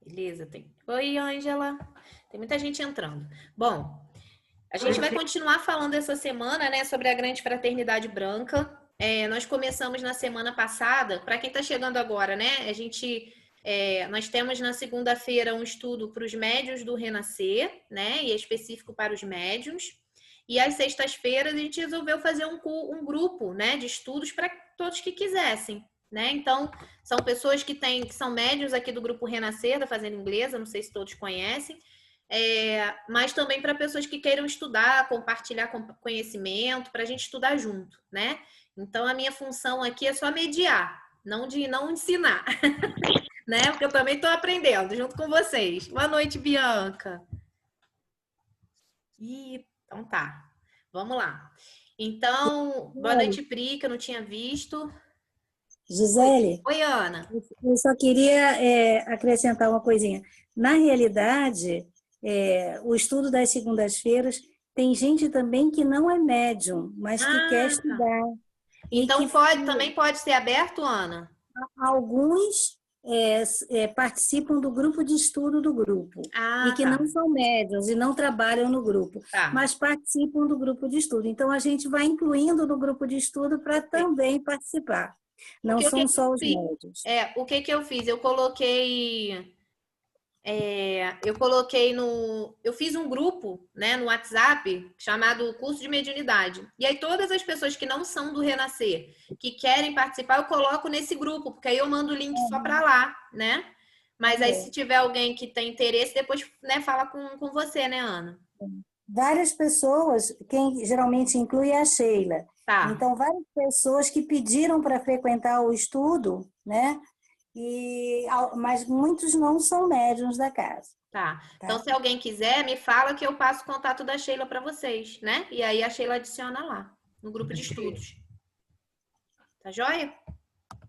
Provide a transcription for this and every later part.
Beleza, tem. Oi, Ângela. Tem muita gente entrando. Bom, a gente vai continuar falando essa semana, né, sobre a Grande Fraternidade Branca. Nós começamos na semana passada. Para quem está chegando agora, né, nós temos na segunda-feira um estudo para os médiuns do Renascer, né, e é específico para os médiuns. E às sextas-feiras a gente resolveu fazer um grupo, né, de estudos para todos que quisessem, né? Então, são pessoas que são médiuns aqui do grupo Renascer, da Fazenda Inglesa, não sei se todos conhecem, mas também para pessoas que queiram estudar, compartilhar conhecimento, para a gente estudar junto, né? Então, a minha função aqui é só mediar, não ensinar, né? Porque eu também estou aprendendo junto com vocês. Boa noite, Bianca. Então tá. Vamos lá. Então, boa noite, Pri, que eu não tinha visto. Gisele, Oi, Ana. eu só queria acrescentar uma coisinha. Na realidade, o estudo das segundas-feiras tem gente também que não é médium, mas que quer estudar. Então, e que também pode ser aberto, Ana? alguns participam do grupo de estudo do grupo, e que não são médiuns e não trabalham no grupo, mas participam do grupo de estudo. Então, a gente vai incluindo no grupo de estudo para também participar. Não são só os médios. O que eu fiz? Eu fiz um grupo, né, no WhatsApp chamado Curso de Mediunidade. E aí todas as pessoas que não são do Renascer, que querem participar, eu coloco nesse grupo, porque aí eu mando o link só para lá, né? Mas aí se tiver alguém que tem interesse, depois, né, fala com você, né, Ana? Várias pessoas, quem geralmente inclui é a Sheila. Então, várias pessoas que pediram para frequentar o estudo, né? Mas muitos não são médiuns da casa. Tá. Então, se alguém quiser, me fala que eu passo o contato da Sheila para vocês, né? E aí a Sheila adiciona lá, no grupo de estudos. Tá joia?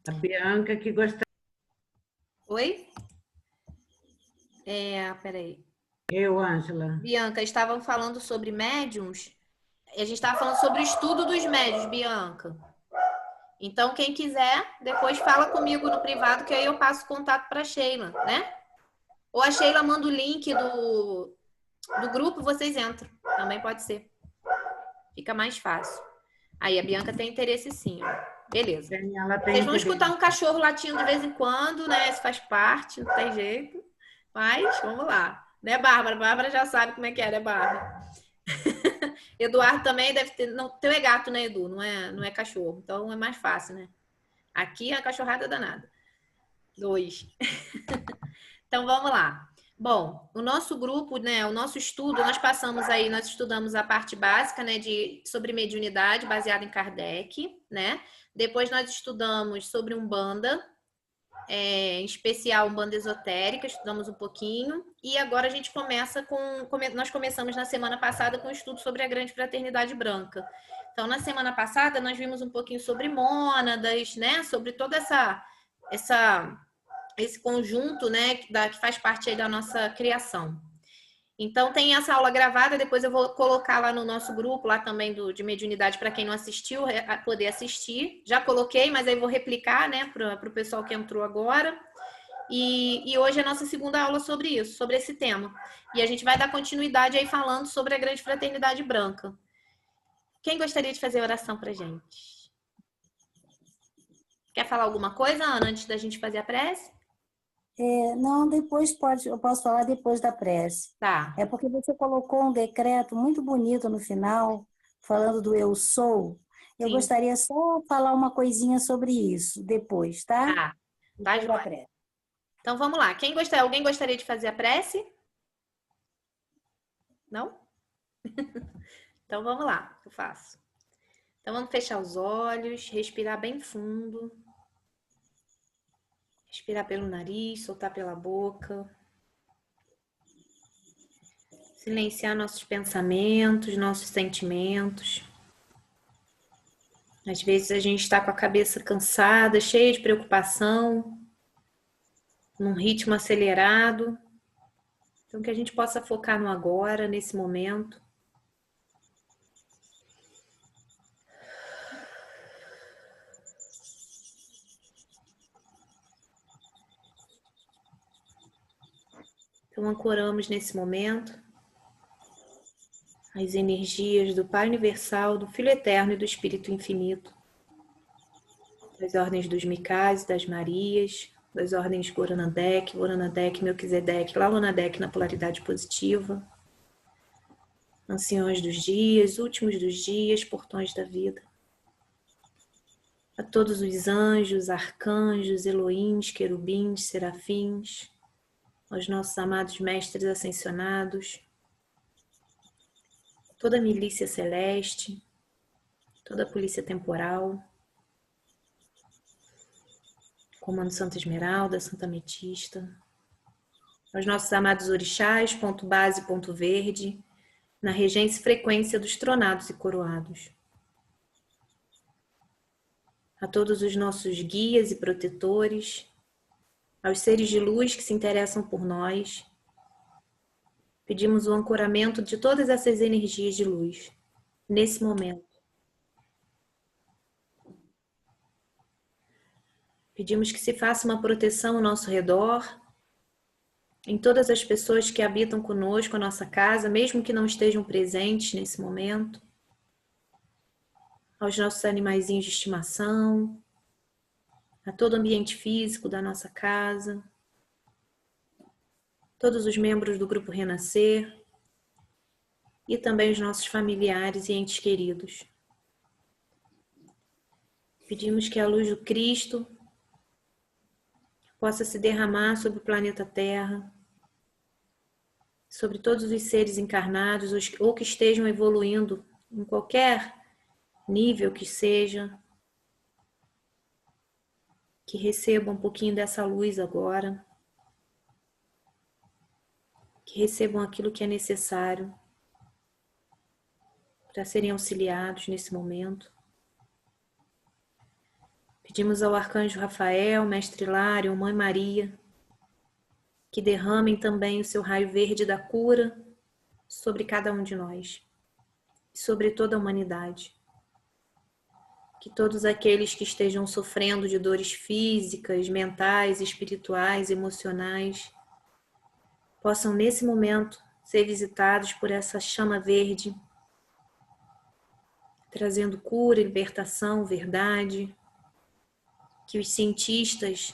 A Bianca que gosta. Oi? Peraí. Eu, Ângela. Bianca, estavam falando sobre médiums. A gente estava falando sobre o estudo dos médiums, Bianca. Então, quem quiser, depois fala comigo no privado, que aí eu passo o contato para a Sheila, né? Ou a Sheila manda o link do grupo, vocês entram. Também pode ser. Fica mais fácil. Aí, a Bianca tem interesse sim. Beleza. Vocês vão escutar um cachorro latindo de vez em quando, né? Isso faz parte, não tem jeito. Mas, vamos lá. Né, Bárbara? Bárbara já sabe como é que é, né, Bárbara? Eduardo também deve ter... Não, teu é gato, né, Edu? Não é cachorro. Então, é mais fácil, né? Aqui é a cachorrada danada. 2. Então, vamos lá. Bom, o nosso grupo, né, o nosso estudo, nós estudamos a parte básica, né, sobre mediunidade, baseada em Kardec, né? Depois nós estudamos sobre Umbanda, em especial Umbanda esotérica, estudamos um pouquinho. E agora a gente nós começamos na semana passada com o estudo sobre a Grande Fraternidade Branca. Então, na semana passada, nós vimos um pouquinho sobre mônadas, né, sobre toda esse conjunto, né, que faz parte aí da nossa criação. Então, tem essa aula gravada, depois eu vou colocar lá no nosso grupo, lá também de mediunidade, para quem não assistiu, poder assistir. Já coloquei, mas aí vou replicar, né, para o pessoal que entrou agora. E hoje é a nossa segunda aula sobre isso, sobre esse tema. E a gente vai dar continuidade aí falando sobre a Grande Fraternidade Branca. Quem gostaria de fazer oração para gente? Quer falar alguma coisa, Ana, antes da gente fazer a prece? Não, eu posso falar depois da prece. Tá. É porque você colocou um decreto muito bonito no final, falando do eu sou. Eu gostaria só de falar uma coisinha sobre isso depois, tá? Tá. Tá, joia. Então vamos lá. Alguém gostaria de fazer a prece? Não? Então vamos lá, eu faço. Então vamos fechar os olhos, respirar bem fundo. Respirar pelo nariz, soltar pela boca. Silenciar nossos pensamentos, nossos sentimentos. Às vezes a gente está com a cabeça cansada, cheia de preocupação, num ritmo acelerado. Então que a gente possa focar no agora, nesse momento. Então, ancoramos nesse momento as energias do Pai Universal, do Filho Eterno e do Espírito Infinito, das ordens dos Mikás e das Marias, das ordens Goranadek, Melquisedeque, Lalonadek na polaridade positiva, anciões dos dias, últimos dos dias, portões da vida. A todos os anjos, arcanjos, Elohims, querubins, serafins, aos nossos amados mestres ascensionados, toda a milícia celeste, toda a polícia temporal, Comando Santa Esmeralda, Santa Ametista, aos nossos amados orixás, ponto base, ponto verde, na regência e frequência dos tronados e coroados. A todos os nossos guias e protetores, aos seres de luz que se interessam por nós, pedimos o ancoramento de todas essas energias de luz, nesse momento. Pedimos que se faça uma proteção ao nosso redor, em todas as pessoas que habitam conosco a nossa casa, mesmo que não estejam presentes nesse momento, aos nossos animaizinhos de estimação, a todo o ambiente físico da nossa casa, todos os membros do Grupo Renascer e também os nossos familiares e entes queridos. Pedimos que a luz do Cristo possa se derramar sobre o planeta Terra, sobre todos os seres encarnados ou que estejam evoluindo em qualquer nível que seja, que recebam um pouquinho dessa luz agora, que recebam aquilo que é necessário para serem auxiliados nesse momento. Pedimos ao Arcanjo Rafael, Mestre Hilário, Mãe Maria, que derramem também o seu raio verde da cura sobre cada um de nós e sobre toda a humanidade. Que todos aqueles que estejam sofrendo de dores físicas, mentais, espirituais, emocionais, possam nesse momento ser visitados por essa chama verde, trazendo cura, libertação, verdade. Que os cientistas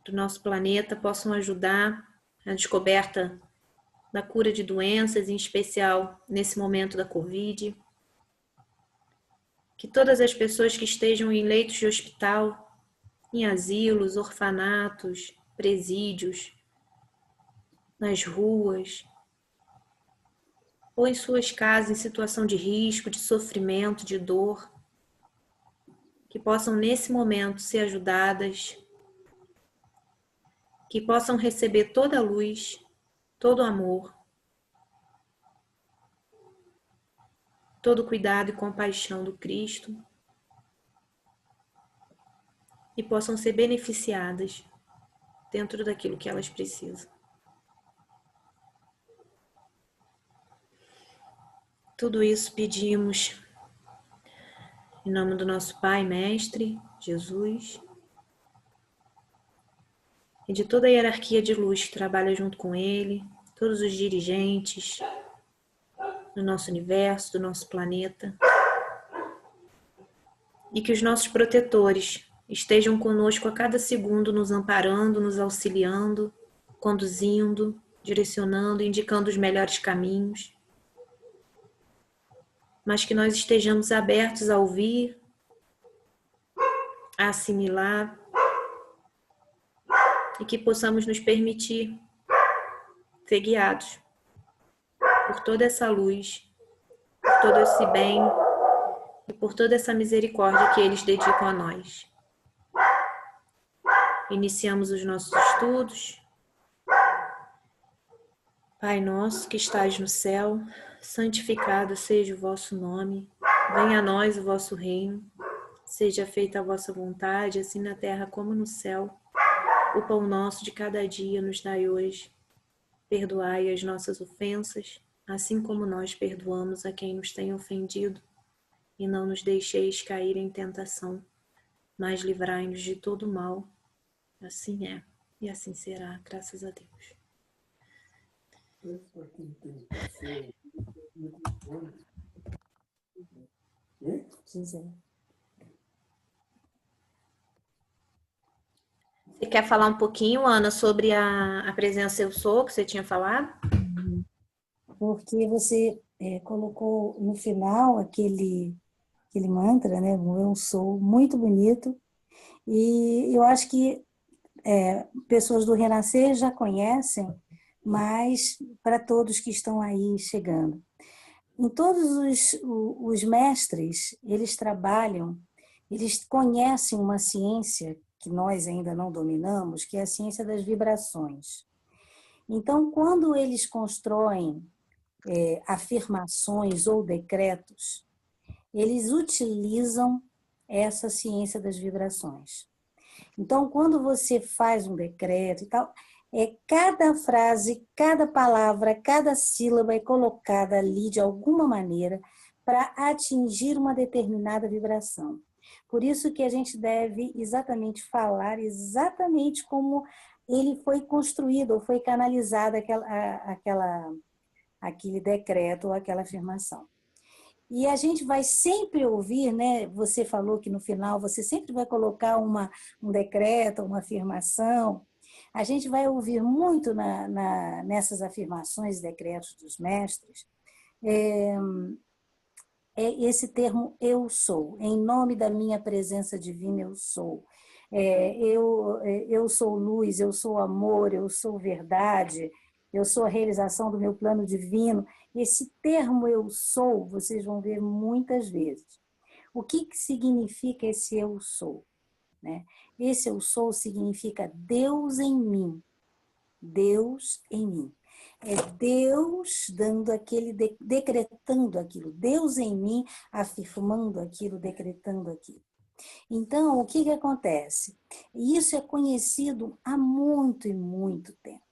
do nosso planeta possam ajudar na descoberta da cura de doenças, em especial nesse momento da Covid. Que todas as pessoas que estejam em leitos de hospital, em asilos, orfanatos, presídios, nas ruas, ou em suas casas em situação de risco, de sofrimento, de dor, que possam nesse momento ser ajudadas, que possam receber toda a luz, todo o amor, todo o cuidado e compaixão do Cristo e possam ser beneficiadas dentro daquilo que elas precisam. Tudo isso pedimos em nome do nosso Pai, Mestre, Jesus, e de toda a hierarquia de luz que trabalha junto com Ele, todos os dirigentes do nosso universo, do nosso planeta, e que os nossos protetores estejam conosco a cada segundo, nos amparando, nos auxiliando, conduzindo, direcionando, indicando os melhores caminhos, mas que nós estejamos abertos a ouvir, a assimilar e que possamos nos permitir ser guiados por toda essa luz, por todo esse bem e por toda essa misericórdia que eles dedicam a nós. Iniciamos os nossos estudos. Pai nosso que estais no céu, santificado seja o vosso nome. Venha a nós o vosso reino. Seja feita a vossa vontade, assim na terra como no céu. O pão nosso de cada dia nos dai hoje. Perdoai as nossas ofensas, assim como nós perdoamos a quem nos tem ofendido. E não nos deixeis cair em tentação, mas livrai-nos de todo mal. Assim é, E assim será, graças a Deus. Você quer falar um pouquinho, Ana, sobre a presença eu sou, que você tinha falado? Porque você colocou no final aquele mantra, né? O eu sou, muito bonito. E eu acho que pessoas do Renascer já conhecem, mas para todos que estão aí chegando. Em todos os mestres, eles trabalham, eles conhecem uma ciência que nós ainda não dominamos, que é a ciência das vibrações. Então, quando eles constroem afirmações ou decretos, eles utilizam essa ciência das vibrações. Então, quando você faz um decreto e tal, cada frase, cada palavra, cada sílaba é colocada ali de alguma maneira para atingir uma determinada vibração. Por isso que a gente deve exatamente falar exatamente como ele foi construído ou foi canalizado aquele decreto ou aquela afirmação. E a gente vai sempre ouvir, né? Você falou que no final você sempre vai colocar um decreto, uma afirmação. A gente vai ouvir muito nessas afirmações e decretos dos mestres esse termo eu sou, em nome da minha presença divina eu sou. Eu sou luz, eu sou amor, eu sou verdade, eu sou a realização do meu plano divino. Esse termo eu sou, vocês vão ver muitas vezes. O que significa esse eu sou? Né? Esse eu sou significa Deus em mim. Deus em mim. É Deus dando aquele, decretando aquilo. Deus em mim, afirmando aquilo, decretando aquilo. Então, o que acontece? Isso é conhecido há muito e muito tempo.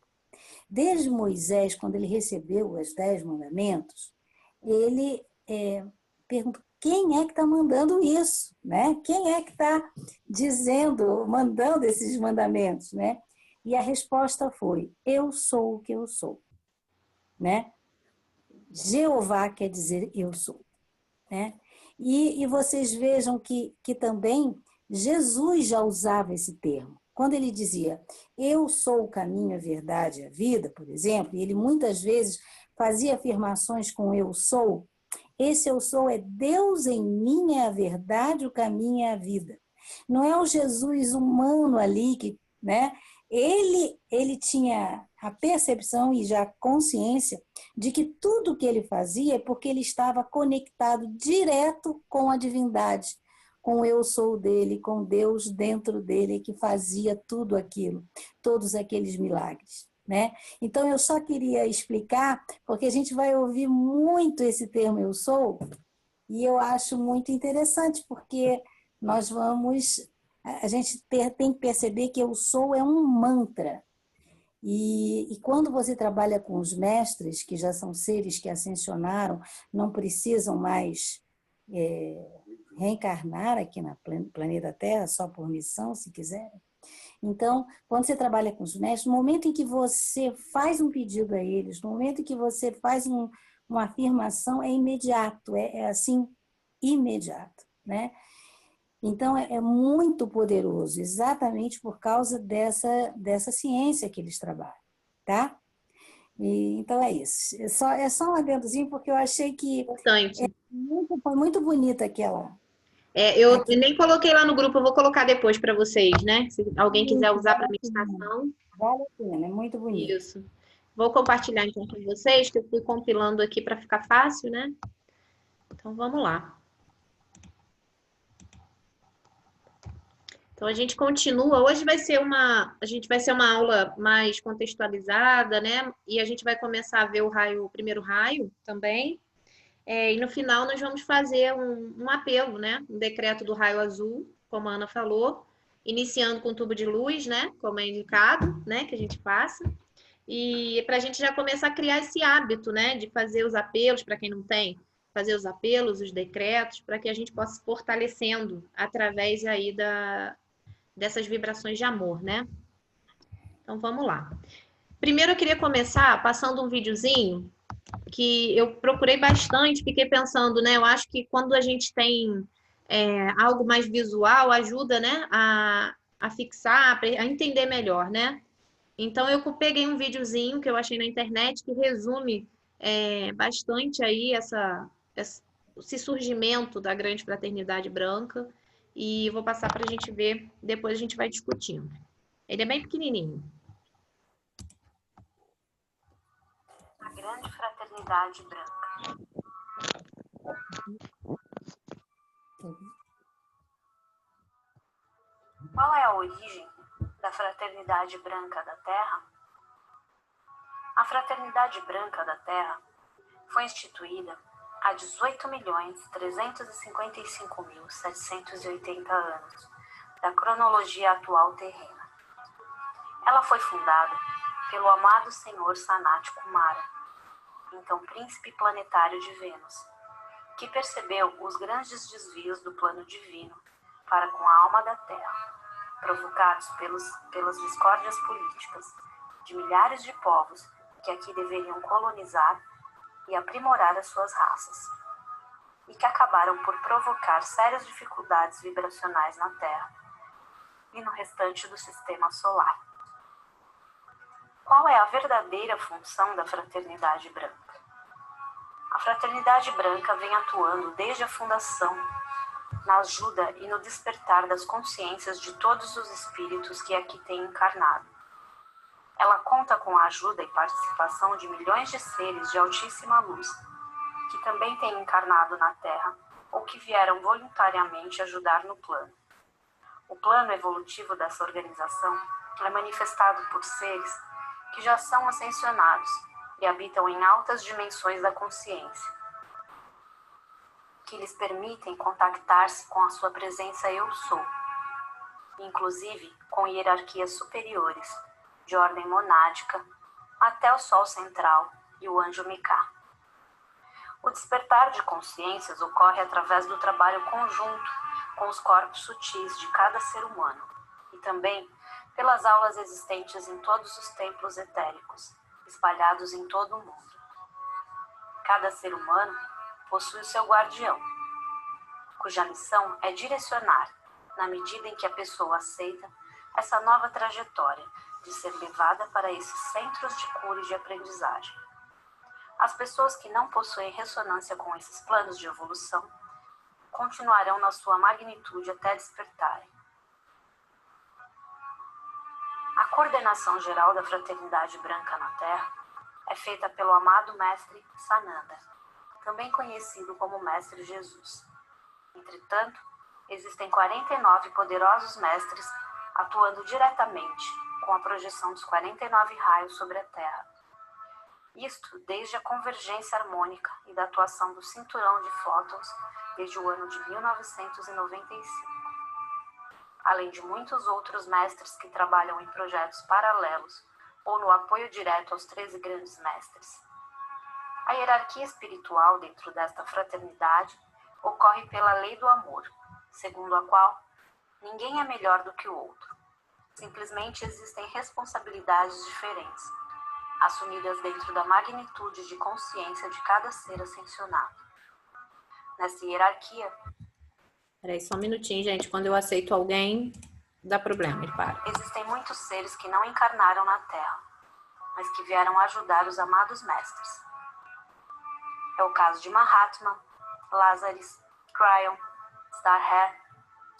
Desde Moisés, quando ele recebeu os 10 mandamentos, ele perguntou, quem é que está mandando isso? Né? Quem é que está dizendo, mandando esses mandamentos? Né? E a resposta foi, eu sou o que eu sou. Né? Jeová quer dizer eu sou. Né? E vocês vejam que também Jesus já usava esse termo. Quando ele dizia, eu sou o caminho, a verdade e a vida, por exemplo, e ele muitas vezes fazia afirmações com eu sou, esse eu sou é Deus em mim, é a verdade, o caminho é a vida. Não é o Jesus humano ali, que, né? Ele tinha a percepção e já a consciência de que tudo que ele fazia é porque ele estava conectado direto com a divindade, com o eu sou dele, com Deus dentro dele, que fazia tudo aquilo, todos aqueles milagres. Né? Então, eu só queria explicar, porque a gente vai ouvir muito esse termo eu sou, e eu acho muito interessante, porque nós vamos... A gente tem que perceber que eu sou é um mantra. E quando você trabalha com os mestres, que já são seres que ascensionaram, não precisam mais reencarnar aqui no planeta Terra, só por missão, se quiserem. Então, quando você trabalha com os mestres, no momento em que você faz um pedido a eles, no momento em que você faz uma afirmação, é imediato, é assim, imediato, né? Então, é muito poderoso, exatamente por causa dessa ciência que eles trabalham, tá? Então, é isso. É só um adendozinho, porque eu achei que foi muito bonita aquela... eu nem coloquei lá no grupo, eu vou colocar depois para vocês, né? Se alguém quiser usar para meditação. Vale a pena, é muito bonito. Isso. Vou compartilhar então com vocês, que eu fui compilando aqui para ficar fácil, né? Então, vamos lá. Então, a gente continua. Hoje a gente vai ser uma aula mais contextualizada, né? E a gente vai começar a ver o primeiro raio também. E no final nós vamos fazer um apelo, né? Um decreto do raio azul, como a Ana falou, iniciando com tubo de luz, né? Como é indicado, né? Que a gente faça. E para a gente já começar a criar esse hábito, né? De fazer os apelos, para quem não tem, fazer os apelos, os decretos, para que a gente possa se fortalecendo através aí dessas vibrações de amor, né? Então, vamos lá. Primeiro, eu queria começar passando um videozinho que eu procurei bastante, fiquei pensando, né? Eu acho que quando a gente tem algo mais visual, ajuda, né? A fixar, a entender melhor, né? Então, eu peguei um videozinho que eu achei na internet que resume bastante aí esse surgimento da Grande Fraternidade Branca e vou passar para a gente ver, depois a gente vai discutindo. Ele é bem pequenininho. A Grande Fraternidade Branca. Qual é a origem da Fraternidade Branca da Terra? A Fraternidade Branca da Terra foi instituída há 18.355.780 anos da cronologia atual terrena. Ela foi fundada pelo amado Senhor Sanat Kumara, então príncipe planetário de Vênus, que percebeu os grandes desvios do plano divino para com a alma da Terra, provocados pelas discórdias políticas de milhares de povos que aqui deveriam colonizar e aprimorar as suas raças, e que acabaram por provocar sérias dificuldades vibracionais na Terra e no restante do sistema solar. Qual é a verdadeira função da Fraternidade Branca? A Fraternidade Branca vem atuando desde a fundação na ajuda e no despertar das consciências de todos os espíritos que aqui têm encarnado. Ela conta com a ajuda e participação de milhões de seres de altíssima luz, que também têm encarnado na Terra ou que vieram voluntariamente ajudar no plano. O plano evolutivo dessa organização é manifestado por seres que já são ascensionados e habitam em altas dimensões da consciência, que lhes permitem contactar-se com a sua presença Eu Sou, inclusive com hierarquias superiores, de ordem monádica, até o Sol Central e o Anjo Micá. O despertar de consciências ocorre através do trabalho conjunto com os corpos sutis de cada ser humano e também pelas aulas existentes em todos os templos etéricos, espalhados em todo o mundo. Cada ser humano possui o seu guardião, cuja missão é direcionar, na medida em que a pessoa aceita, essa nova trajetória de ser levada para esses centros de cura e de aprendizagem. As pessoas que não possuem ressonância com esses planos de evolução continuarão na sua magnitude até despertarem. A coordenação geral da Fraternidade Branca na Terra é feita pelo amado Mestre Sananda, também conhecido como Mestre Jesus. Entretanto, existem 49 poderosos mestres atuando diretamente com a projeção dos 49 raios sobre a Terra. Isto desde a convergência harmônica e da atuação do cinturão de fótons desde o ano de 1995. Além de muitos outros mestres que trabalham em projetos paralelos ou no apoio direto aos 13 grandes mestres. A hierarquia espiritual dentro desta fraternidade ocorre pela lei do amor, segundo a qual ninguém é melhor do que o outro. Simplesmente existem responsabilidades diferentes, assumidas dentro da magnitude de consciência de cada ser ascensionado. Nessa hierarquia... Peraí, só um minutinho, gente. Quando eu aceito alguém, dá problema, ele para. Existem muitos seres que não encarnaram na Terra, mas que vieram ajudar os amados mestres. É o caso de Mahatma, Lazarus, Cryon, Starhead,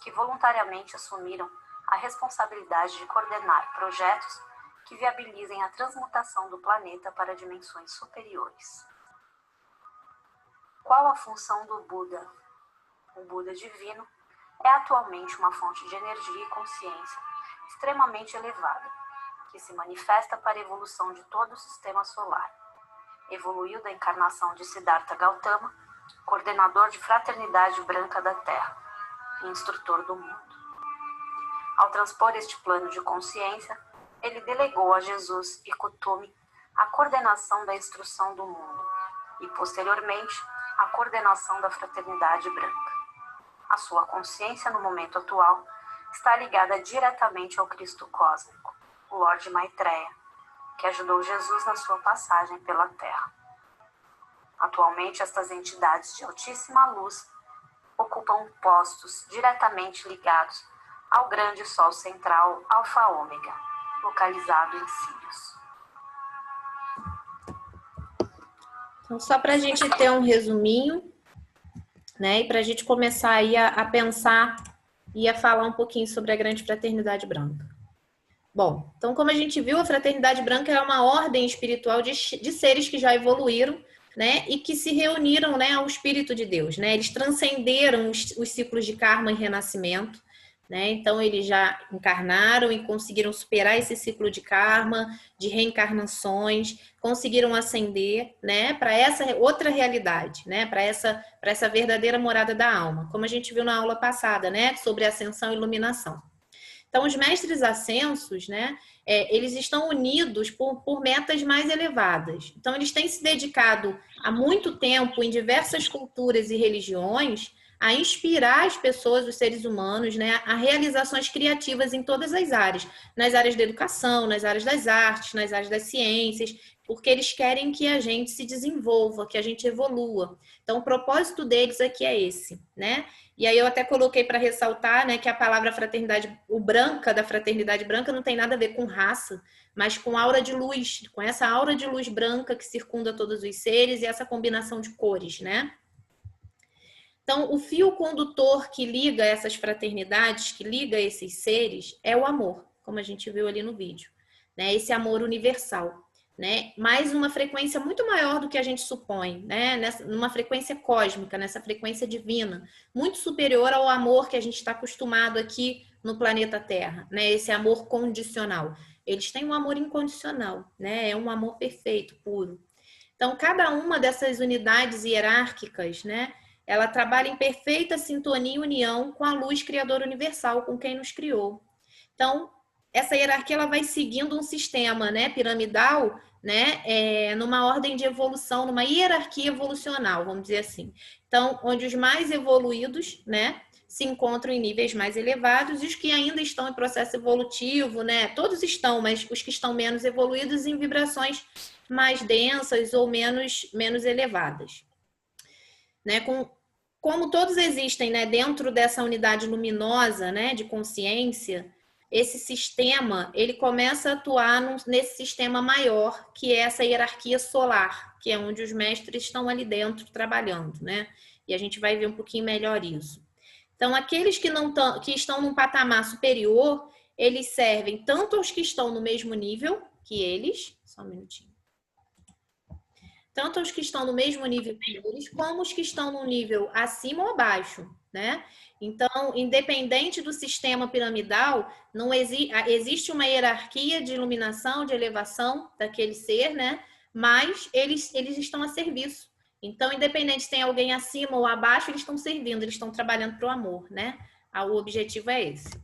que voluntariamente assumiram a responsabilidade de coordenar projetos que viabilizem a transmutação do planeta para dimensões superiores. Qual a função do Buda? O Buda divino é atualmente uma fonte de energia e consciência extremamente elevada, que se manifesta para a evolução de todo o sistema solar. Evoluiu da encarnação de Siddhartha Gautama, coordenador de Fraternidade Branca da Terra e instrutor do mundo. Ao transpor este plano de consciência, ele delegou a Jesus e Kutumi a coordenação da instrução do mundo e, posteriormente, a coordenação da Fraternidade Branca. A sua consciência no momento atual está ligada diretamente ao Cristo cósmico, o Lorde Maitreya, que ajudou Jesus na sua passagem pela Terra. Atualmente, estas entidades de altíssima luz ocupam postos diretamente ligados ao grande Sol central Alfa Ômega, localizado em Sírius. Então, só para a gente ter um resuminho, né, e para a gente começar aí a pensar e a falar um pouquinho sobre a Grande Fraternidade Branca. Bom, então como a gente viu, a Fraternidade Branca é uma ordem espiritual de seres que já evoluíram, né, e que se reuniram, né, ao Espírito de Deus, né? Eles transcenderam os ciclos de karma e renascimento, né? Então eles já encarnaram e conseguiram superar esse ciclo de karma, de reencarnações, conseguiram ascender, né, para essa outra realidade, né, para essa verdadeira morada da alma, como a gente viu na aula passada, né, sobre ascensão e iluminação. Então, os mestres ascensos, né, eles estão unidos por metas mais elevadas. Então, eles têm se dedicado há muito tempo em diversas culturas e religiões a inspirar as pessoas, os seres humanos, né, a realizações criativas em todas as áreas. Nas áreas da educação, nas áreas das artes, nas áreas das ciências, porque eles querem que a gente se desenvolva, que a gente evolua. Então, o propósito deles aqui é esse, né? E aí eu até coloquei para ressaltar, né, que a palavra fraternidade, o branca da fraternidade branca não tem nada a ver com raça, mas com aura de luz, com essa aura de luz branca que circunda todos os seres e essa combinação de cores, né? Então, o fio condutor que liga essas fraternidades, que liga esses seres, é o amor, como a gente viu ali no vídeo, né? Esse amor universal, né? Mais uma frequência muito maior do que a gente supõe, né? Numa frequência cósmica, nessa frequência divina, muito superior ao amor que a gente está acostumado aqui no planeta Terra, né? Esse amor condicional. Eles têm um amor incondicional, né? É um amor perfeito, puro. Então, cada uma dessas unidades hierárquicas, né, ela trabalha em perfeita sintonia e união com a luz criadora universal, com quem nos criou. Então, essa hierarquia ela vai seguindo um sistema, né, piramidal, né, numa ordem de evolução, numa hierarquia evolucional, vamos dizer assim. Então, onde os mais evoluídos, né, se encontram em níveis mais elevados e os que ainda estão em processo evolutivo, né, todos estão, mas os que estão menos evoluídos em vibrações mais densas ou menos elevadas. Né, como todos existem, né, dentro dessa unidade luminosa, né, de consciência, esse sistema ele começa a atuar nesse sistema maior, que é essa hierarquia solar, que é onde os mestres estão ali dentro trabalhando, né? E a gente vai ver um pouquinho melhor isso. Então, aqueles que estão num patamar superior, eles servem tanto aos que estão no mesmo nível que eles, só um minutinho. Tanto os que estão no mesmo nível que eles, como os que estão no nível acima ou abaixo, né? Então, independente do sistema piramidal, não existe uma hierarquia de iluminação, de elevação daquele ser, né? Mas eles estão a serviço. Então, independente se tem alguém acima ou abaixo, eles estão servindo, eles estão trabalhando para o amor, né? O objetivo é esse.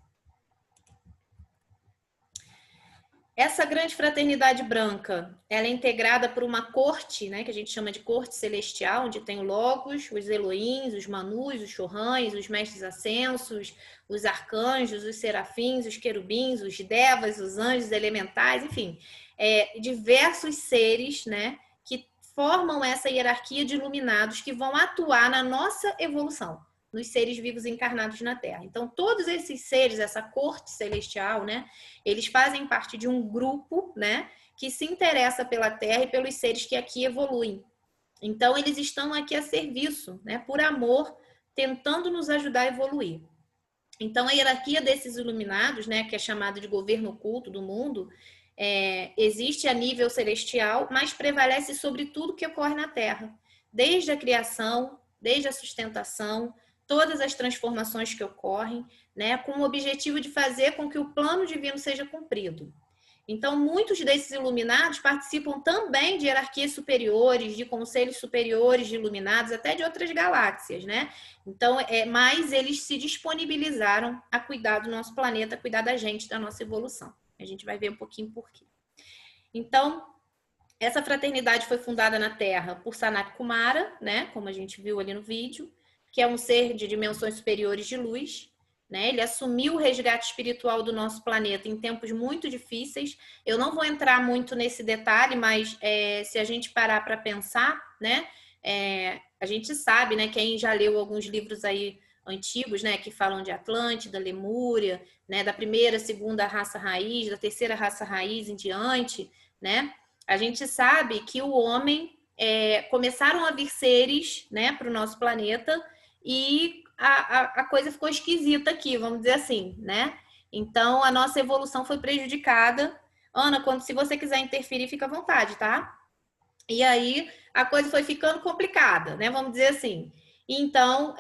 Essa grande fraternidade branca, ela é integrada por uma corte, né, que a gente chama de corte celestial, onde tem o Logos, os Elohims, os Manus, os Chorrães, os mestres ascensos, os arcanjos, os serafins, os querubins, os devas, os anjos elementais, enfim, diversos seres, né, que formam essa hierarquia de iluminados que vão atuar na nossa evolução, nos seres vivos encarnados na Terra. Então, todos esses seres, essa corte celestial, né, eles fazem parte de um grupo, né, que se interessa pela Terra e pelos seres que aqui evoluem. Então, eles estão aqui a serviço, né, por amor, tentando nos ajudar a evoluir. Então, a hierarquia desses iluminados, né, que é chamada de governo oculto do mundo, existe a nível celestial, mas prevalece sobre tudo que ocorre na Terra, desde a criação, desde a sustentação, todas as transformações que ocorrem, né, com o objetivo de fazer com que o plano divino seja cumprido. Então, muitos desses iluminados participam também de hierarquias superiores, de conselhos superiores de iluminados, até de outras galáxias, né? Então, mas eles se disponibilizaram a cuidar do nosso planeta, a cuidar da gente, da nossa evolução. A gente vai ver um pouquinho por quê. Então, essa fraternidade foi fundada na Terra por Sanat Kumara, né? Como a gente viu ali no vídeo, que é um ser de dimensões superiores de luz, né? Ele assumiu o resgate espiritual do nosso planeta em tempos muito difíceis. Eu não vou entrar muito nesse detalhe, mas se a gente parar para pensar, né? A gente sabe, né? Quem já leu alguns livros aí antigos, né? Que falam de Atlântida, Lemúria, né? Da primeira, segunda raça raiz, da terceira raça raiz em diante, né? A gente sabe que o homem começaram a vir seres, né? Para o nosso planeta e a coisa ficou esquisita aqui, vamos dizer assim, né? Então, a nossa evolução foi prejudicada. Ana, se você quiser interferir, fica à vontade, tá? E aí, a coisa foi ficando complicada, né? Vamos dizer assim. Então,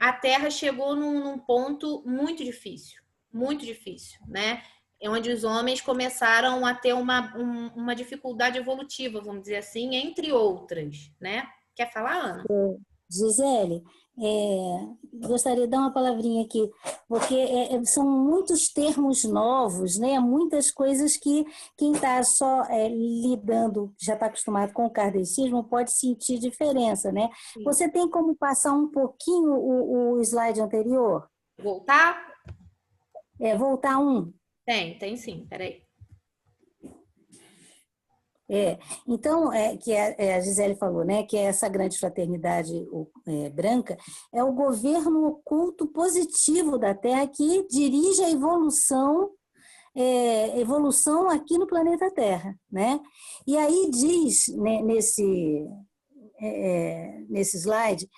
a Terra chegou num ponto muito difícil, né? Onde os homens começaram a ter uma dificuldade evolutiva, vamos dizer assim, entre outras, né? Quer falar, Ana? Gisele, gostaria de dar uma palavrinha aqui, porque são muitos termos novos, né? Muitas coisas que quem está só lidando, já está acostumado com o kardecismo, pode sentir diferença, né? Sim. Você tem como passar um pouquinho o slide anterior? Voltar? Voltar um. Tem sim, peraí. Então, que a Gisele falou, né, que essa grande fraternidade branca é o governo oculto positivo da Terra que dirige a evolução aqui no planeta Terra, né? E aí diz, né, nesse slide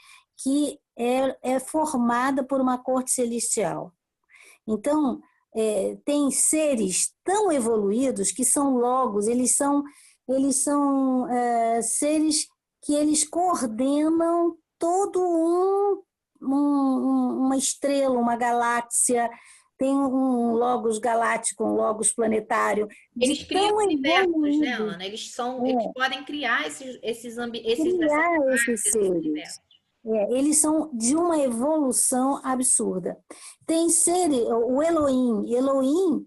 que é formada por uma corte celestial. Então, tem seres tão evoluídos que são logos, eles são seres que eles coordenam todo uma estrela, uma galáxia, tem um logos galáctico, um logos planetário. Eles criam universos, né, Ana? Eles podem criar esses seres. Eles são de uma evolução absurda. Tem seres, o Elohim,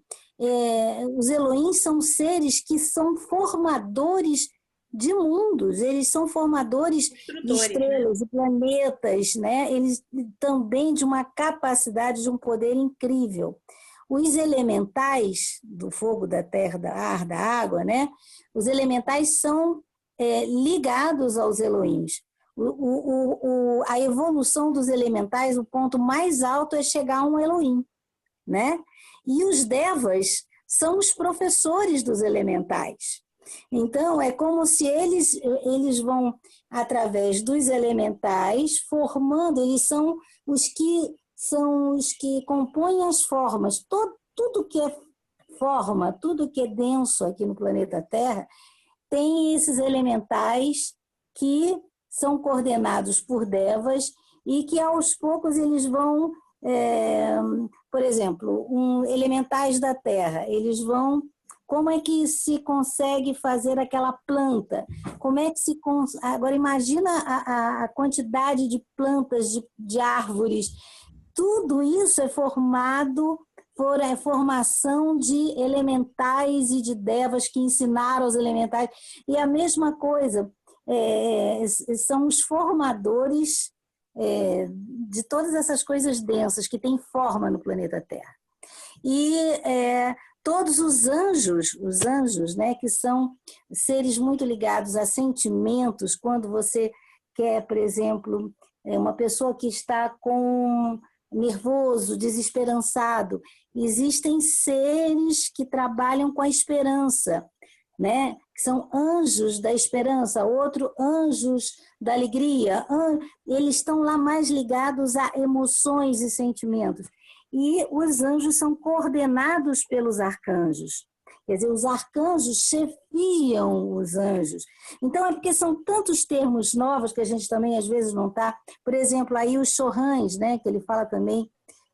os Elohim são seres que são formadores de mundos, eles são formadores de estrelas, de planetas, né? Eles também de uma capacidade, de um poder incrível. Os elementais do fogo, da terra, da ar, da água, né? Os elementais são ligados aos Elohims. A evolução dos elementais, o ponto mais alto é chegar a um Elohim, né? E os devas são os professores dos elementais. Então, é como se eles vão, através dos elementais, formando, eles são os que compõem as formas. Tudo que é forma, tudo que é denso aqui no planeta Terra, tem esses elementais que são coordenados por devas e que, aos poucos, eles vão... por exemplo, elementais da terra, eles vão... Como é que se consegue fazer aquela planta? Como é que se... Agora, imagina a quantidade de plantas, de árvores. Tudo isso é formado por formação de elementais e de devas que ensinaram os elementais. E a mesma coisa, são os formadores de todas essas coisas densas que têm forma no planeta Terra. E todos os anjos, né, que são seres muito ligados a sentimentos, quando você quer, por exemplo, uma pessoa que está nervoso, desesperançado, existem seres que trabalham com a esperança, né? Que são anjos da esperança, outro anjos da alegria, eles estão lá mais ligados a emoções e sentimentos. E os anjos são coordenados pelos arcanjos. Quer dizer, os arcanjos chefiam os anjos. Então, é porque são tantos termos novos que a gente também, às vezes, não está... Por exemplo, aí os chorrãs, né, que ele fala também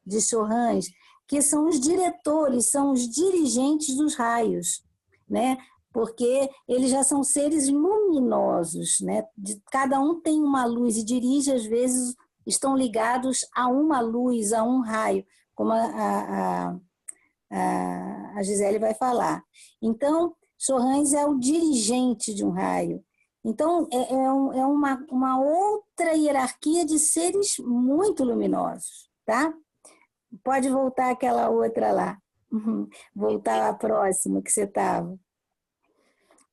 de chorrãs, que são os diretores, são os dirigentes dos raios, né? Porque eles já são seres luminosos, né? Cada um tem uma luz e dirige, às vezes, estão ligados a uma luz, a um raio, como a Gisele vai falar. Então, Chorrães é o dirigente de um raio. Então, é uma outra hierarquia de seres muito luminosos, tá? Pode voltar aquela outra lá. Voltar à próxima que você estava.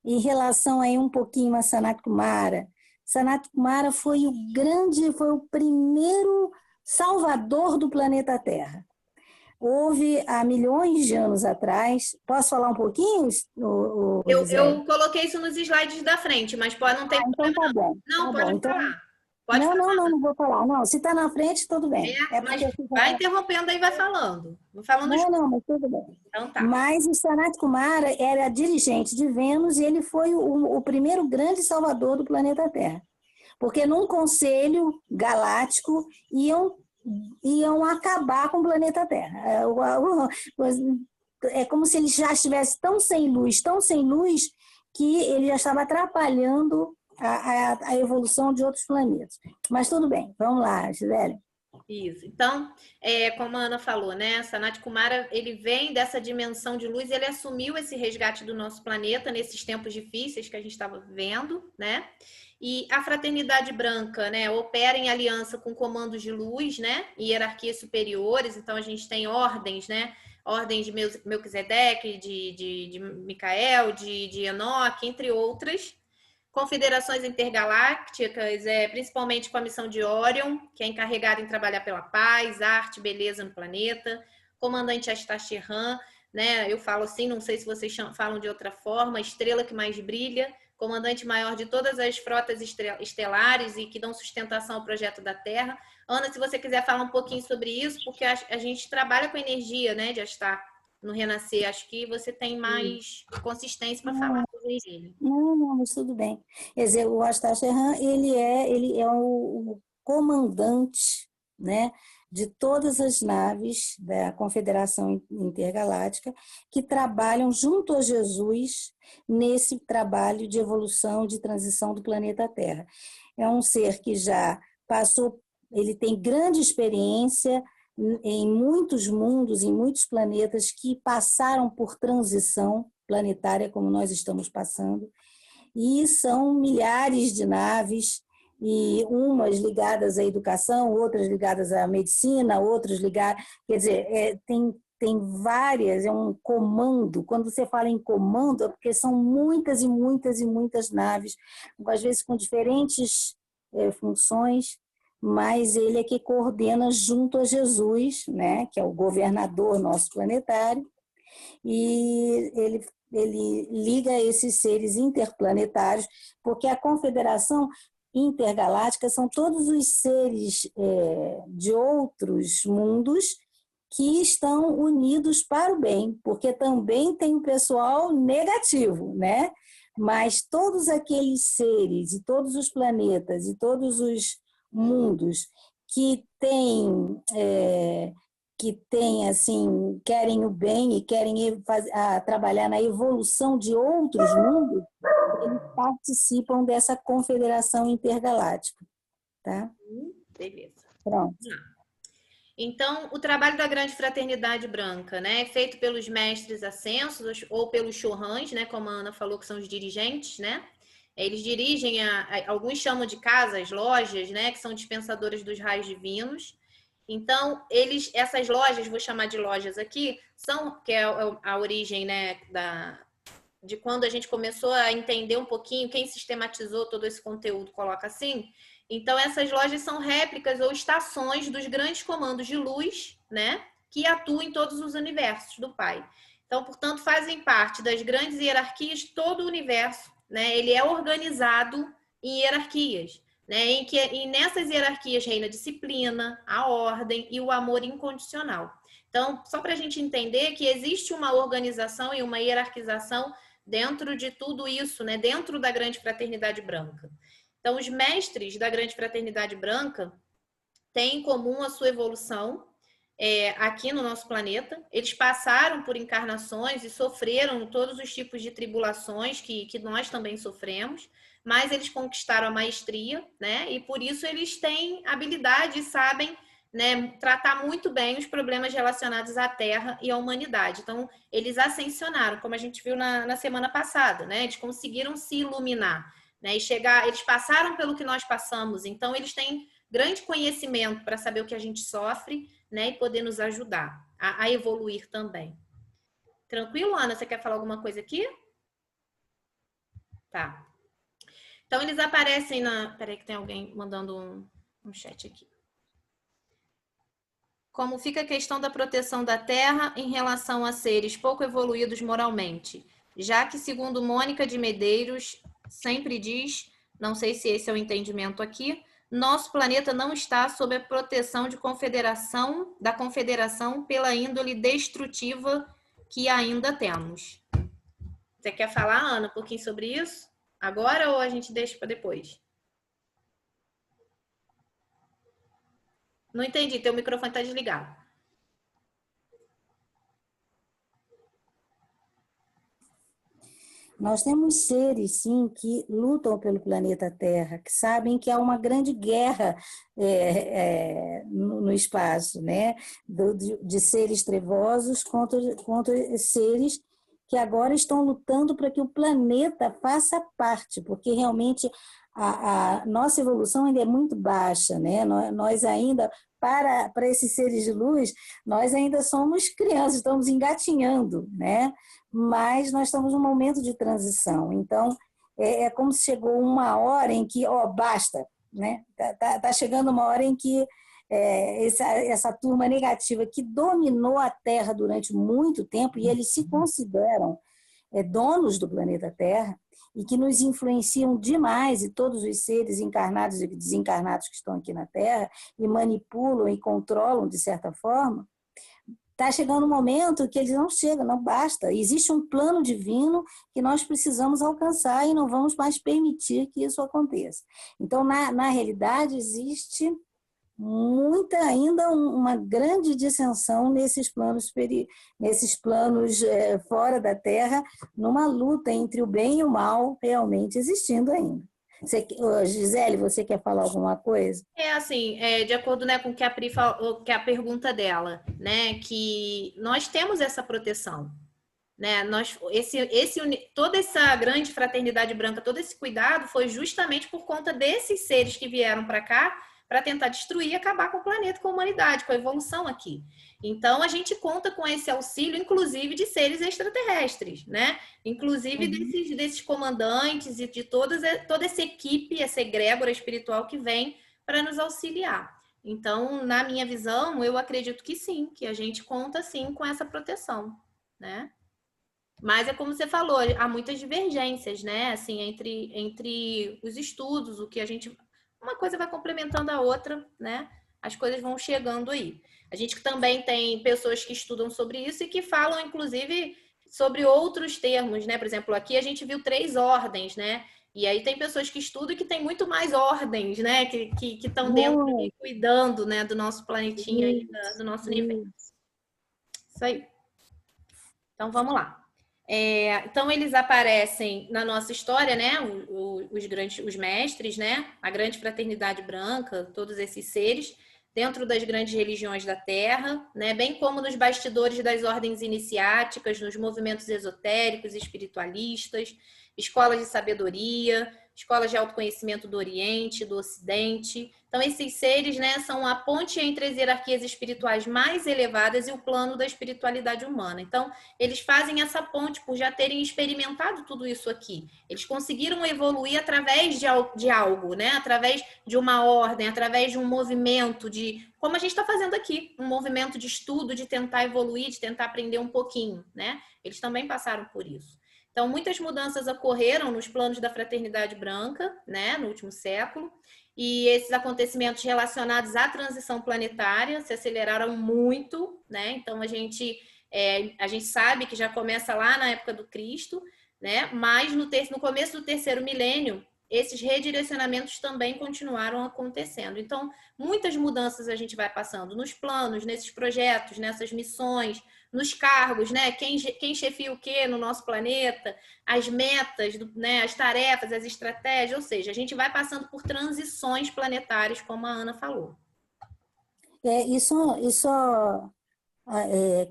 Em relação aí um pouquinho a Sanat Kumara. Sanat Kumara foi o primeiro salvador do planeta Terra. Houve há milhões de anos atrás. Posso falar um pouquinho? Eu coloquei isso nos slides da frente, mas não tem problema. Então tá bom. Não, tá pode bom. falar. Então... Pode falar. Não vou falar. Não, se está na frente, tudo bem. Mas vai interrompendo aí, vai falando. Mas tudo bem. Então tá. Mas o Sanat Kumara era dirigente de Vênus e ele foi o primeiro grande salvador do planeta Terra. Porque num conselho galáctico iam acabar com o planeta Terra. É como se ele já estivesse tão sem luz, que ele já estava atrapalhando a evolução de outros planetas. Mas tudo bem, vamos lá, Gisele. Isso. Então, como a Ana falou, né? Sanat Kumara, ele vem dessa dimensão de luz, ele assumiu esse resgate do nosso planeta nesses tempos difíceis que a gente estava vivendo, né? E a fraternidade branca, né, opera em aliança com comandos de luz, né? E hierarquias superiores. Então, a gente tem ordens, né? Ordem de Melquisedeque, de Micael, de Enoque, entre outras. Confederações intergalácticas, principalmente com a missão de Orion, que é encarregada em trabalhar pela paz, arte, beleza no planeta. Comandante Astacheran, né? Eu falo assim, não sei se vocês falam de outra forma, a estrela que mais brilha, comandante maior de todas as frotas estelares e que dão sustentação ao projeto da Terra. Ana, se você quiser falar um pouquinho sobre isso, porque a gente trabalha com energia, né, de Astar no Renascer. Acho que você tem mais consistência para falar sobre ele. Não, mas tudo bem. Quer dizer, o Astacheran, ele é o comandante, né, de todas as naves da Confederação Intergaláctica que trabalham junto a Jesus nesse trabalho de evolução, de transição do planeta Terra. É um ser que já passou, ele tem grande experiência em muitos mundos, em muitos planetas que passaram por transição planetária, como nós estamos passando, e são milhares de naves, e umas ligadas à educação, outras ligadas à medicina, outras ligadas... Quer dizer, tem várias, é um comando. Quando você fala em comando, é porque são muitas e muitas e muitas naves, às vezes com diferentes funções, mas ele é que coordena junto a Jesus, né, que é o governador nosso planetário, e ele liga esses seres interplanetários, porque a Confederação Intergaláctica são todos os seres de outros mundos que estão unidos para o bem, porque também tem o pessoal negativo, né? Mas todos aqueles seres e todos os planetas e todos os mundos que assim, querem o bem e querem trabalhar na evolução de outros mundos, eles participam dessa confederação intergaláctica. Tá? Beleza. Pronto. Então, o trabalho da Grande Fraternidade Branca, né, é feito pelos mestres ascensos ou pelos chorrãs, né, como a Ana falou, que são os dirigentes, né? Eles dirigem, alguns chamam de casas, lojas, né, que são dispensadoras dos raios divinos. Então, essas lojas, vou chamar de lojas aqui, que é a origem, né, de quando a gente começou a entender um pouquinho, quem sistematizou todo esse conteúdo, coloca assim. Então, essas lojas são réplicas ou estações dos grandes comandos de luz, né, que atuam em todos os universos do Pai. Então, portanto, fazem parte das grandes hierarquias de todo o universo, né? Ele é organizado em hierarquias, né? E nessas hierarquias reina a disciplina, a ordem e o amor incondicional. Então, só para a gente entender que existe uma organização e uma hierarquização dentro de tudo isso, né? Dentro da Grande Fraternidade Branca. Então, os mestres da Grande Fraternidade Branca têm em comum a sua evolução aqui no nosso planeta. Eles passaram por encarnações e sofreram todos os tipos de tribulações que nós também sofremos, mas eles conquistaram a maestria, né? E por isso eles têm habilidade e sabem, né, tratar muito bem os problemas relacionados à Terra e à humanidade. Então, eles ascensionaram, como a gente viu na semana passada, né? Eles conseguiram se iluminar, né? Eles passaram pelo que nós passamos, então eles têm grande conhecimento para saber o que a gente sofre, né, e poder nos ajudar a evoluir também. Tranquilo, Ana? Você quer falar alguma coisa aqui? Tá. Então, eles aparecem na... Peraí que tem alguém mandando um chat aqui. Como fica a questão da proteção da terra em relação a seres pouco evoluídos moralmente? Já que, segundo Mônica de Medeiros, sempre diz, não sei se esse é o entendimento aqui, nosso planeta não está sob a proteção da confederação pela índole destrutiva que ainda temos. Você quer falar, Ana, um pouquinho sobre isso? Agora ou a gente deixa para depois? Não entendi, teu microfone está desligado. Nós temos seres, sim, que lutam pelo planeta Terra, que sabem que há uma grande guerra no espaço, né? De seres trevosos contra seres que agora estão lutando para que o planeta faça parte, porque realmente a nossa evolução ainda é muito baixa, né? Nós ainda, para esses seres de luz, nós ainda somos crianças, estamos engatinhando, né? Mas nós estamos num momento de transição. Então, é como se chegou uma hora em que, basta, né? Tá chegando uma hora em que essa turma negativa que dominou a Terra durante muito tempo, e eles se consideram donos do planeta Terra, e que nos influenciam demais, e todos os seres encarnados e desencarnados que estão aqui na Terra, e manipulam e controlam de certa forma, está chegando um momento que eles não chegam, não basta. Existe um plano divino que nós precisamos alcançar e não vamos mais permitir que isso aconteça. Então, na realidade, existe ainda uma grande dissensão nesses planos fora da Terra, numa luta entre o bem e o mal realmente existindo ainda. Gisele, você quer falar alguma coisa? Assim, de acordo, né, com que a Pri falou, que a pergunta dela, né, que nós temos essa proteção, né? Toda essa grande fraternidade branca, todo esse cuidado foi justamente por conta desses seres que vieram para cá para tentar destruir e acabar com o planeta, com a humanidade, com a evolução aqui. Então, a gente conta com esse auxílio, inclusive, de seres extraterrestres, né? Inclusive desses comandantes e de toda essa equipe, essa egrégora espiritual que vem para nos auxiliar. Então, na minha visão, eu acredito que sim, que a gente conta, sim, com essa proteção, né? Mas é como você falou, há muitas divergências, né? Assim, entre os estudos, o que a gente... Uma coisa vai complementando a outra, né? As coisas vão chegando aí. A gente também tem pessoas que estudam sobre isso e que falam, inclusive, sobre outros termos, né? Por exemplo, aqui a gente viu 3 ordens, né? E aí tem pessoas que estudam e que tem muito mais ordens, né? Que estão dentro e cuidando, né? Do nosso planetinha aí, do nosso universo. Isso aí. Então, vamos lá. Então, eles aparecem na nossa história, né? Os mestres, né? A grande fraternidade branca, todos esses seres, dentro das grandes religiões da Terra, né? Bem como nos bastidores das ordens iniciáticas, nos movimentos esotéricos e espiritualistas, escolas de sabedoria, escolas de autoconhecimento do Oriente, do Ocidente. Então, esses seres, né, são a ponte entre as hierarquias espirituais mais elevadas e o plano da espiritualidade humana. Então, eles fazem essa ponte por já terem experimentado tudo isso aqui. Eles conseguiram evoluir através de algo, né? Através de uma ordem, através de um movimento, como a gente está fazendo aqui, um movimento de estudo, de tentar evoluir, de tentar aprender um pouquinho, né? Eles também passaram por isso. Então, muitas mudanças ocorreram nos planos da fraternidade branca, né, no último século, e esses acontecimentos relacionados à transição planetária se aceleraram muito, né? Então, a gente sabe que já começa lá na época do Cristo, né? Mas no começo do 3º milênio, esses redirecionamentos também continuaram acontecendo. Então, muitas mudanças a gente vai passando nos planos, nesses projetos, nessas missões, nos cargos, né? Quem chefia o quê no nosso planeta, as metas, né? As tarefas, as estratégias, ou seja, a gente vai passando por transições planetárias, como a Ana falou.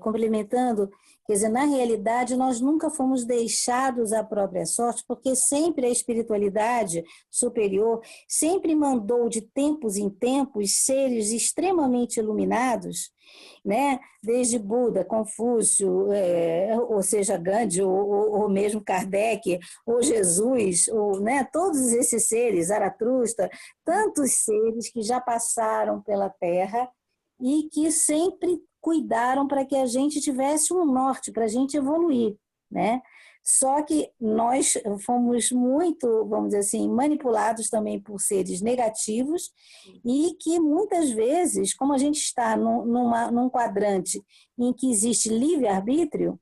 Complementando, Quer dizer, na realidade, nós nunca fomos deixados à própria sorte, porque sempre a espiritualidade superior sempre mandou de tempos em tempos seres extremamente iluminados, né? Desde Buda, Confúcio, ou seja, Gandhi, ou mesmo Kardec, ou Jesus, ou, né? Todos esses seres, Zaratustra, tantos seres que já passaram pela Terra e que sempre cuidaram para que a gente tivesse um norte, para a gente evoluir, né? Só que nós fomos muito, vamos dizer assim, manipulados também por seres negativos e que muitas vezes, como a gente está num quadrante em que existe livre-arbítrio,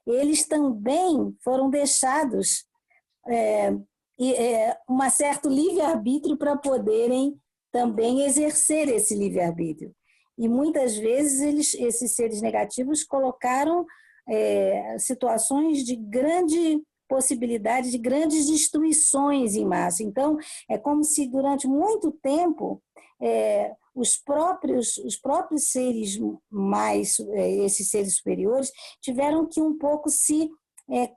eles também foram deixados um certo livre-arbítrio para poderem também exercer esse livre-arbítrio. E muitas vezes esses seres negativos colocaram situações de grande possibilidade de grandes destruições em massa. Então, é como se durante muito tempo os próprios seres esses seres superiores, tiveram que um pouco se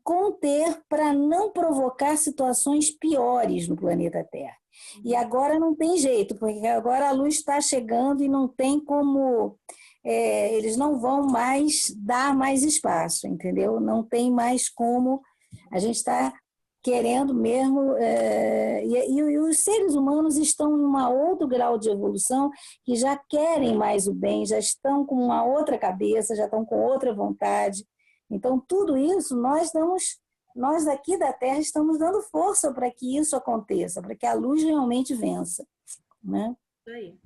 conter para não provocar situações piores no planeta Terra. E agora não tem jeito, porque agora a luz está chegando e não tem como... eles não vão mais dar mais espaço, entendeu? Não tem mais como... A gente está querendo mesmo... e os seres humanos estão em um outro grau de evolução que já querem mais o bem, já estão com uma outra cabeça, já estão com outra vontade. Então, tudo isso nós aqui da Terra estamos dando força para que isso aconteça, para que a luz realmente vença, né? Isso aí.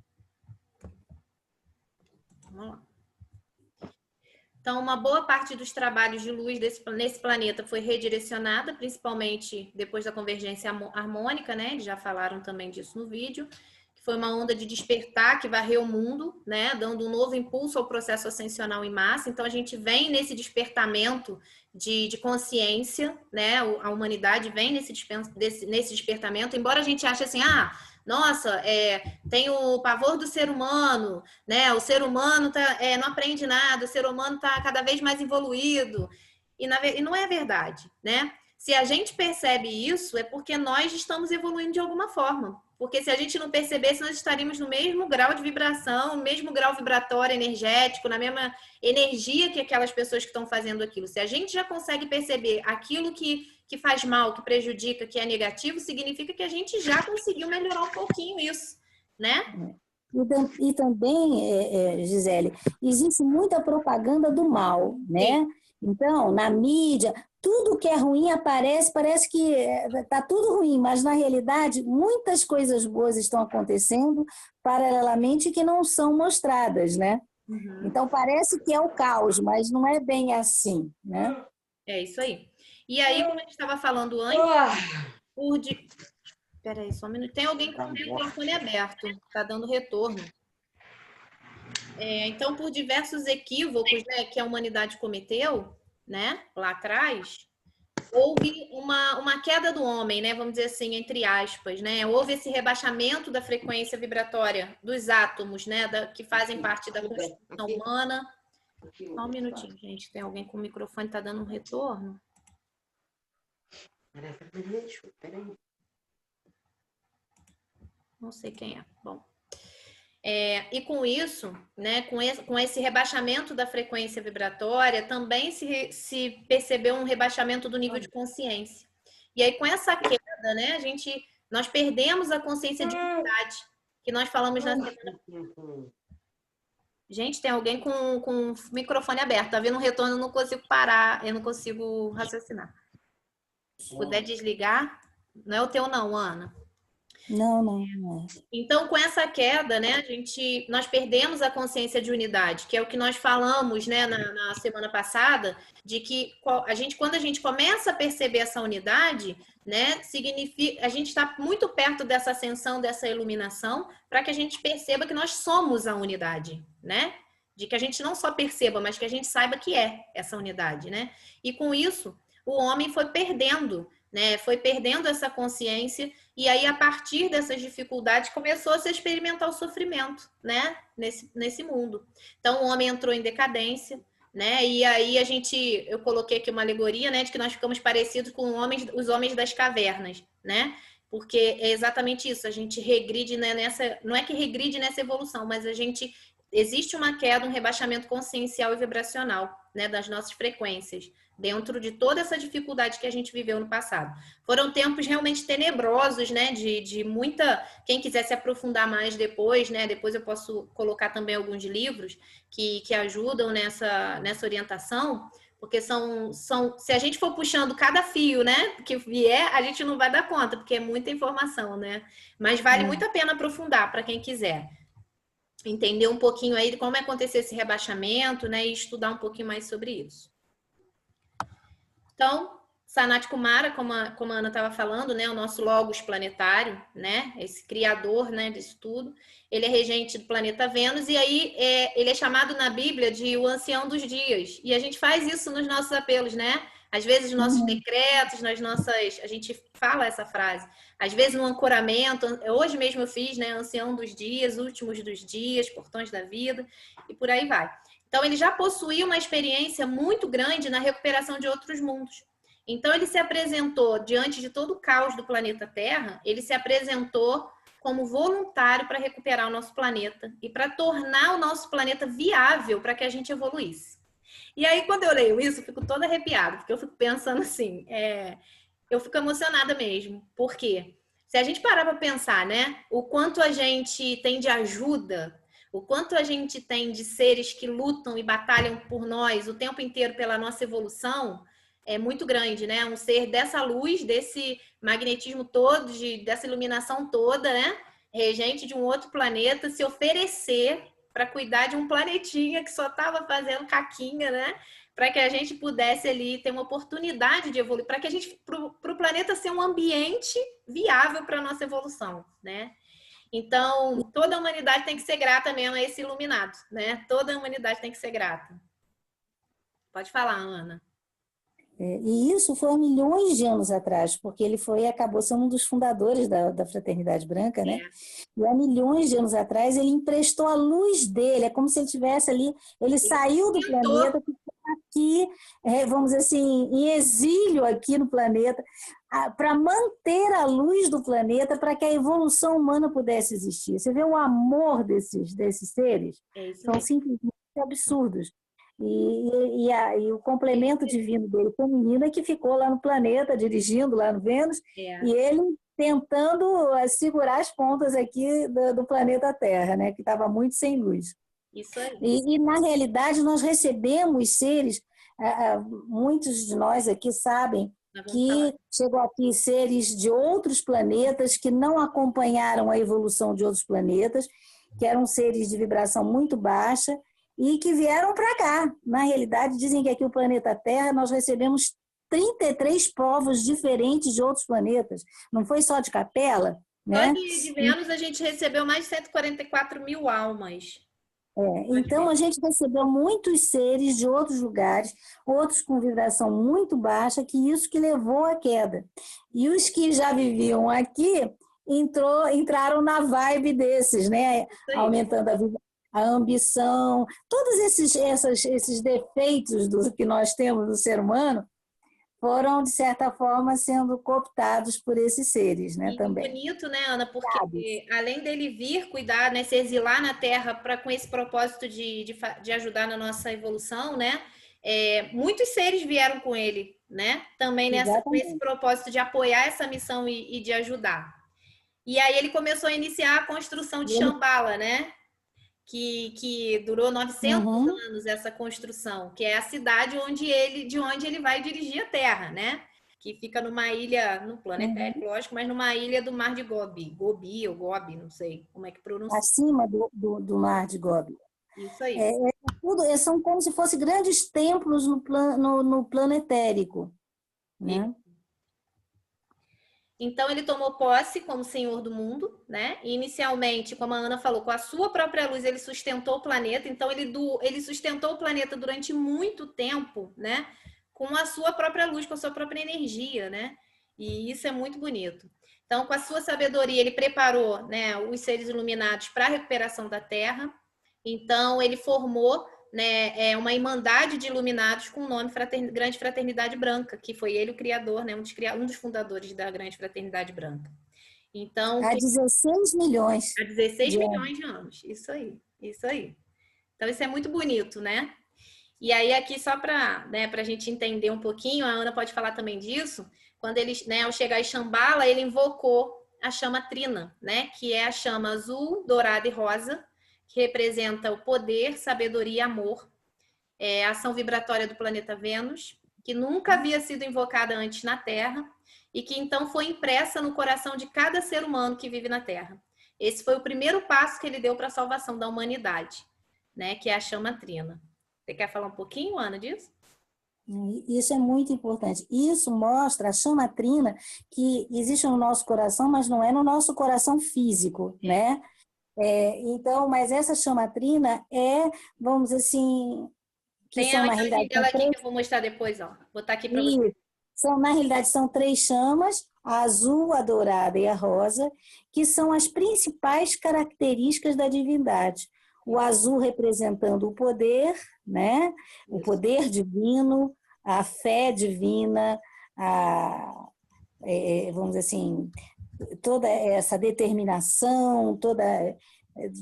Vamos lá. Então, uma boa parte dos trabalhos de luz nesse planeta foi redirecionada, principalmente depois da convergência harmônica, né? Eles já falaram também disso no vídeo, que foi uma onda de despertar que varreu o mundo, né? Dando um novo impulso ao processo ascensional em massa. Então, a gente vem nesse despertamento de consciência, né? A humanidade vem nesse despertamento, embora a gente ache assim, nossa, tem o pavor do ser humano, né? O ser humano não aprende nada, o ser humano está cada vez mais evoluído. E não é verdade, né? Se a gente percebe isso, é porque nós estamos evoluindo de alguma forma. Porque se a gente não percebesse, nós estaríamos no mesmo grau de vibração, no mesmo grau vibratório energético, na mesma energia que aquelas pessoas que estão fazendo aquilo. Se a gente já consegue perceber aquilo que faz mal, que prejudica, que é negativo, significa que a gente já conseguiu melhorar um pouquinho isso, né? E também, Gisele, existe muita propaganda do mal, né? Sim. Então, na mídia, tudo que é ruim aparece, parece que está tudo ruim, mas na realidade muitas coisas boas estão acontecendo paralelamente que não são mostradas, né? Uhum. Então parece que é o caos, mas não é bem assim, né? É isso aí. E aí, como a gente estava falando antes, Peraí, só um minuto. Tem alguém com o microfone aberto, está dando retorno. Então, por diversos equívocos, né, que a humanidade cometeu, né, lá atrás, houve uma queda do homem, né, vamos dizer assim, entre aspas, né, houve esse rebaixamento da frequência vibratória dos átomos, né, que fazem parte da constituição humana. Só um minutinho, gente, tem alguém com o microfone, está dando um retorno? Não sei quem é. Bom. E com isso, né, com esse rebaixamento da frequência vibratória, também se percebeu um rebaixamento do nível de consciência. E aí, com essa queda, né, nós perdemos a consciência de unidade, que nós falamos na semana. Gente, tem alguém com o microfone aberto. Tá vendo um retorno, eu não consigo parar, eu não consigo raciocinar. Se puder desligar. Não é o teu não, Ana. Não. Então, com essa queda, né, nós perdemos a consciência de unidade, que é o que nós falamos, né, na semana passada, de que quando a gente começa a perceber essa unidade, né, significa a gente está muito perto dessa ascensão, dessa iluminação, para que a gente perceba que nós somos a unidade, né? De que a gente não só perceba, mas que a gente saiba que é essa unidade, né? E com isso, o homem foi perdendo, né? Foi perdendo essa consciência. E aí, a partir dessas dificuldades, começou a se experimentar o sofrimento, né? Nesse mundo. Então, o homem entrou em decadência, né? E aí eu coloquei aqui uma alegoria, né, de que nós ficamos parecidos com os homens das cavernas, né? Porque é exatamente isso, a gente regride, né, não é que regride nessa evolução, mas existe uma queda, um rebaixamento consciencial e vibracional, né, das nossas frequências, dentro de toda essa dificuldade que a gente viveu no passado. Foram tempos realmente tenebrosos, né, de muita... Quem quiser se aprofundar mais depois, né, depois eu posso colocar também alguns livros que ajudam nessa orientação, porque se a gente for puxando cada fio, né, que vier, a gente não vai dar conta, porque é muita informação, né? Mas vale muito a pena aprofundar para quem quiser entender um pouquinho aí de como acontecer esse rebaixamento, né, e estudar um pouquinho mais sobre isso. Então, Sanat Kumara, como a Ana estava falando, né, o nosso Logos planetário, né, esse criador, né, disso tudo, ele é regente do planeta Vênus, e aí ele é chamado na Bíblia de o ancião dos dias. E a gente faz isso nos nossos apelos, né? Às vezes, nos nossos decretos, a gente fala essa frase. Às vezes, no ancoramento, hoje mesmo eu fiz, né, ancião dos dias, últimos dos dias, portões da vida, e por aí vai. Então, ele já possuía uma experiência muito grande na recuperação de outros mundos. Então, ele se apresentou diante de todo o caos do planeta Terra, ele se apresentou como voluntário para recuperar o nosso planeta e para tornar o nosso planeta viável para que a gente evoluísse. E aí, quando eu leio isso, eu fico toda arrepiada, porque eu fico pensando assim, eu fico emocionada mesmo. Por quê? Se a gente parar para pensar, né, o quanto a gente tem de ajuda, o quanto a gente tem de seres que lutam e batalham por nós o tempo inteiro pela nossa evolução, é muito grande, né? Um ser dessa luz, desse magnetismo todo, dessa iluminação toda, né? Regente de um outro planeta, se oferecer para cuidar de um planetinha que só estava fazendo caquinha, né? Para que a gente pudesse ali ter uma oportunidade de evoluir, para que para o planeta ser um ambiente viável para a nossa evolução, né? Então, toda a humanidade tem que ser grata mesmo a esse iluminado, né? Toda a humanidade tem que ser grata. Pode falar, Ana. E isso foi há milhões de anos atrás, porque ele acabou sendo um dos fundadores da Fraternidade Branca, né? E há milhões de anos atrás ele emprestou a luz dele, é como se ele estivesse ali, ele saiu do planeta, ficou aqui, vamos dizer assim, em exílio aqui no planeta, para manter a luz do planeta, para que a evolução humana pudesse existir. Você vê o amor desses seres? São simplesmente absurdos. E o complemento divino dele feminino é que ficou lá no planeta, dirigindo lá no Vênus, e ele tentando segurar as pontas aqui do planeta Terra, né, que estava muito sem luz. Isso aí. E, na realidade, nós recebemos seres, muitos de nós aqui sabem que chegou aqui seres de outros planetas que não acompanharam a evolução de outros planetas, que eram seres de vibração muito baixa, e que vieram para cá. Na realidade, dizem que aqui o planeta Terra nós recebemos 33 povos diferentes de outros planetas. Não foi só de Capela, né? Só de Vênus a gente recebeu mais de 144 mil almas. Então, a gente recebeu muitos seres de outros lugares, outros com vibração muito baixa, que isso que levou à queda. E os que já viviam aqui entraram na vibe desses, né? Aumentando a ambição, todos esses defeitos que nós temos no ser humano foram, de certa forma, sendo cooptados por esses seres, né, também. Bonito, né, Ana? Porque além dele vir cuidar, né, se exilar na Terra com esse propósito de ajudar na nossa evolução, né, muitos seres vieram com ele, né, também com esse propósito de apoiar essa missão e de ajudar. E aí ele começou a iniciar a construção de Shambhala, né? Que durou 900 anos essa construção, que é a cidade de onde ele vai dirigir a Terra, né? Que fica numa ilha, no planeta lógico, mas numa ilha do Mar de Gobi. Gobi ou Gobi, não sei como é que pronuncia. Acima do Mar de Gobi. Isso aí. São como se fossem grandes templos no plano etérico, né? Então, ele tomou posse como senhor do mundo, né? E inicialmente, como a Ana falou, com a sua própria luz, ele sustentou o planeta. Então, ele sustentou o planeta durante muito tempo, né? Com a sua própria luz, com a sua própria energia, né? E isso é muito bonito. Então, com a sua sabedoria, ele preparou, né, os seres iluminados para a recuperação da Terra. Então, ele formou né, uma irmandade de iluminados com o nome Grande Fraternidade Branca, que foi ele o criador, né, um dos fundadores da Grande Fraternidade Branca. Então, há 16 milhões. Há 16 milhões de anos. Isso aí, isso aí. Então, isso é muito bonito, né? E aí, aqui, só para, né, a gente entender um pouquinho, a Ana pode falar também disso, quando ele, né, ao chegar em Shambhala, ele invocou a chama trina, né? Que é a chama azul, dourada e rosa, que representa o poder, sabedoria e amor. É a ação vibratória do planeta Vênus, que nunca havia sido invocada antes na Terra e que então foi impressa no coração de cada ser humano que vive na Terra. Esse foi o primeiro passo que ele deu para a salvação da humanidade, né? Que é a chama trina. Você quer falar um pouquinho, Ana, disso? Isso é muito importante. Isso mostra a chama trina que existe no nosso coração, mas não é no nosso coração físico, né? Então, mas essa chama trina vamos dizer assim, que tem são, ela, na realidade, ela aqui que eu vou mostrar depois, ó. Vou botar aqui para você. Na realidade, são 3 chamas, a azul, a dourada e a rosa, que são as principais características da divindade. O azul representando o poder, né? O poder divino, a fé divina, vamos dizer assim, toda essa determinação,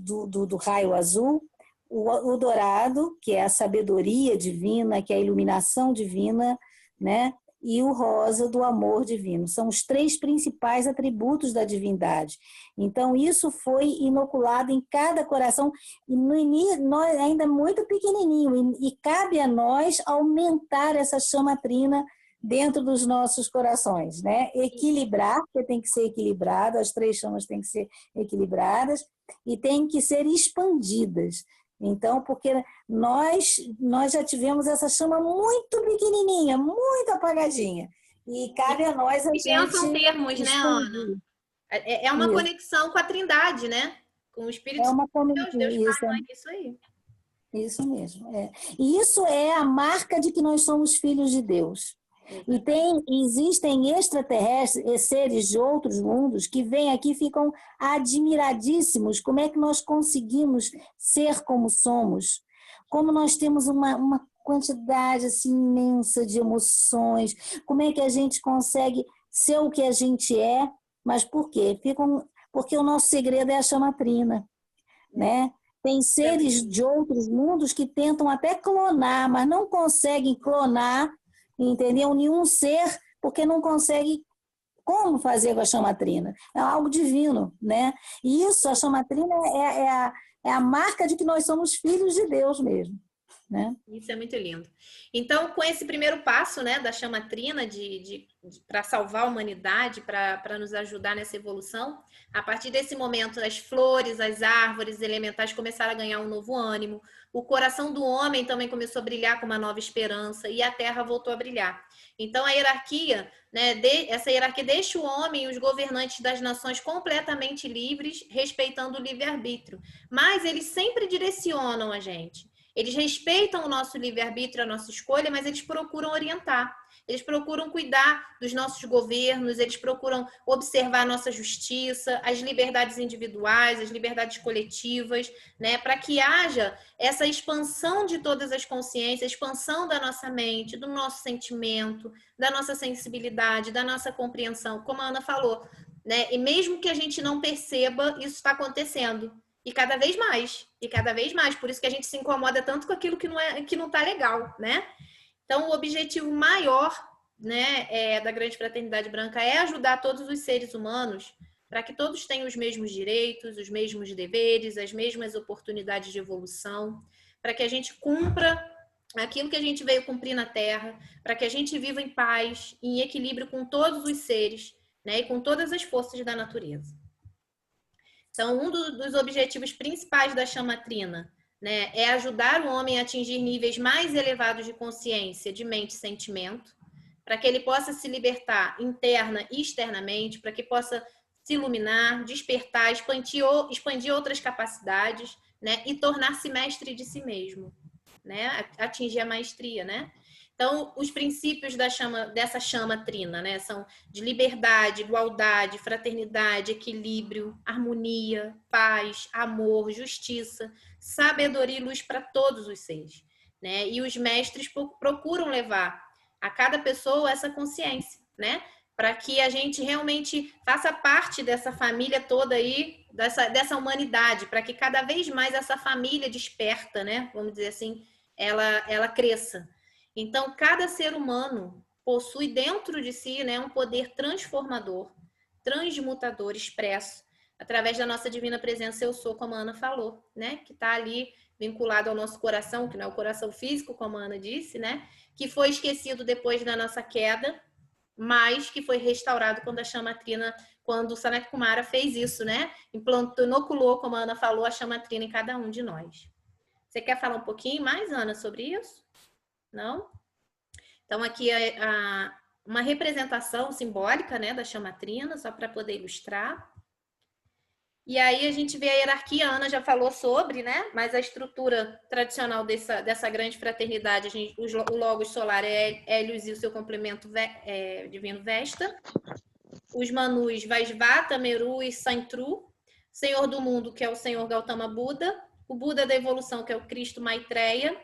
do raio azul. O dourado, que é a sabedoria divina, que é a iluminação divina, né? E o rosa do amor divino. São os 3 principais atributos da divindade. Então, isso foi inoculado em cada coração, e no início, nós ainda muito pequenininho, e cabe a nós aumentar essa chama trina dentro dos nossos corações, né? Equilibrar, porque tem que ser equilibrado, as 3 chamas têm que ser equilibradas e têm que ser expandidas. Então, porque nós já tivemos essa chama muito pequenininha, muito apagadinha. E cabe a nós a gente... Pensam termos, né, Ana? É uma conexão com a Trindade, né? Com o Espírito Santo. Deus Pai, Mãe, isso aí. Isso mesmo. E isso é a marca de que nós somos filhos de Deus. E existem extraterrestres, seres de outros mundos, que vêm aqui e ficam admiradíssimos. Como é que nós conseguimos ser como somos? Como nós temos uma quantidade assim, imensa de emoções? Como é que a gente consegue ser o que a gente é? Mas por quê? Porque o nosso segredo é a chama trina, né? Tem seres de outros mundos que tentam até clonar, mas não conseguem clonar, entendeu? Nenhum ser, porque não consegue como fazer com a chama trina. É algo divino, né? E isso, a chama trina é a marca de que nós somos filhos de Deus mesmo, né? Isso é muito lindo. Então, com esse primeiro passo, né, da chama trina para salvar a humanidade, para nos ajudar nessa evolução, a partir desse momento, as flores, as árvores elementais começaram a ganhar um novo ânimo, o coração do homem também começou a brilhar com uma nova esperança e a terra voltou a brilhar. Então, a hierarquia, né, essa hierarquia deixa o homem e os governantes das nações completamente livres, respeitando o livre-arbítrio. Mas eles sempre direcionam a gente. Eles respeitam o nosso livre-arbítrio, a nossa escolha, mas eles procuram orientar. Eles procuram cuidar dos nossos governos, eles procuram observar a nossa justiça, as liberdades individuais, as liberdades coletivas, né, para que haja essa expansão de todas as consciências, expansão da nossa mente, do nosso sentimento, da nossa sensibilidade, da nossa compreensão, como a Ana falou, né? E mesmo que a gente não perceba, isso está acontecendo. E cada vez mais. Por isso que a gente se incomoda tanto com aquilo que não está legal, né? Então, o objetivo maior, né, da Grande Fraternidade Branca é ajudar todos os seres humanos para que todos tenham os mesmos direitos, os mesmos deveres, as mesmas oportunidades de evolução, para que a gente cumpra aquilo que a gente veio cumprir na Terra, para que a gente viva em paz, em equilíbrio com todos os seres, né, e com todas as forças da natureza. Então, um dos objetivos principais da chama trina, né, é ajudar o homem a atingir níveis mais elevados de consciência, de mente e sentimento, para que ele possa se libertar interna e externamente, para que possa se iluminar, despertar, expandir outras capacidades, né, e tornar-se mestre de si mesmo, né, atingir a maestria, né? Então, os princípios dessa chama trina, né, são de liberdade, igualdade, fraternidade, equilíbrio, harmonia, paz, amor, justiça, sabedoria e luz para todos os seres, né? E os mestres procuram levar a cada pessoa essa consciência, né? Para que a gente realmente faça parte dessa família toda aí, dessa humanidade, para que cada vez mais essa família desperta, né? Vamos dizer assim, ela cresça. Então, cada ser humano possui dentro de si, né, um poder transformador, transmutador, expresso, através da nossa divina presença eu sou, como a Ana falou, né? Que está ali vinculado ao nosso coração, que não é o coração físico, como a Ana disse, né? Que foi esquecido depois da nossa queda, mas que foi restaurado quando a chama trina, quando o Sanat Kumara fez isso, né? Inoculou, como a Ana falou, a chama trina em cada um de nós. Você quer falar um pouquinho mais, Ana, sobre isso? Não? Então, aqui uma representação simbólica, né, da chama trina, só para poder ilustrar. E aí a gente vê a hierarquia, a Ana já falou sobre, né? Mas a estrutura tradicional dessa grande fraternidade, o Logos Solar é Hélios e o seu complemento divino Vesta. Os Manus, Vaisvata, Meru e Saintru. Senhor do Mundo, que é o Senhor Gautama Buda. O Buda da Evolução, que é o Cristo Maitreya.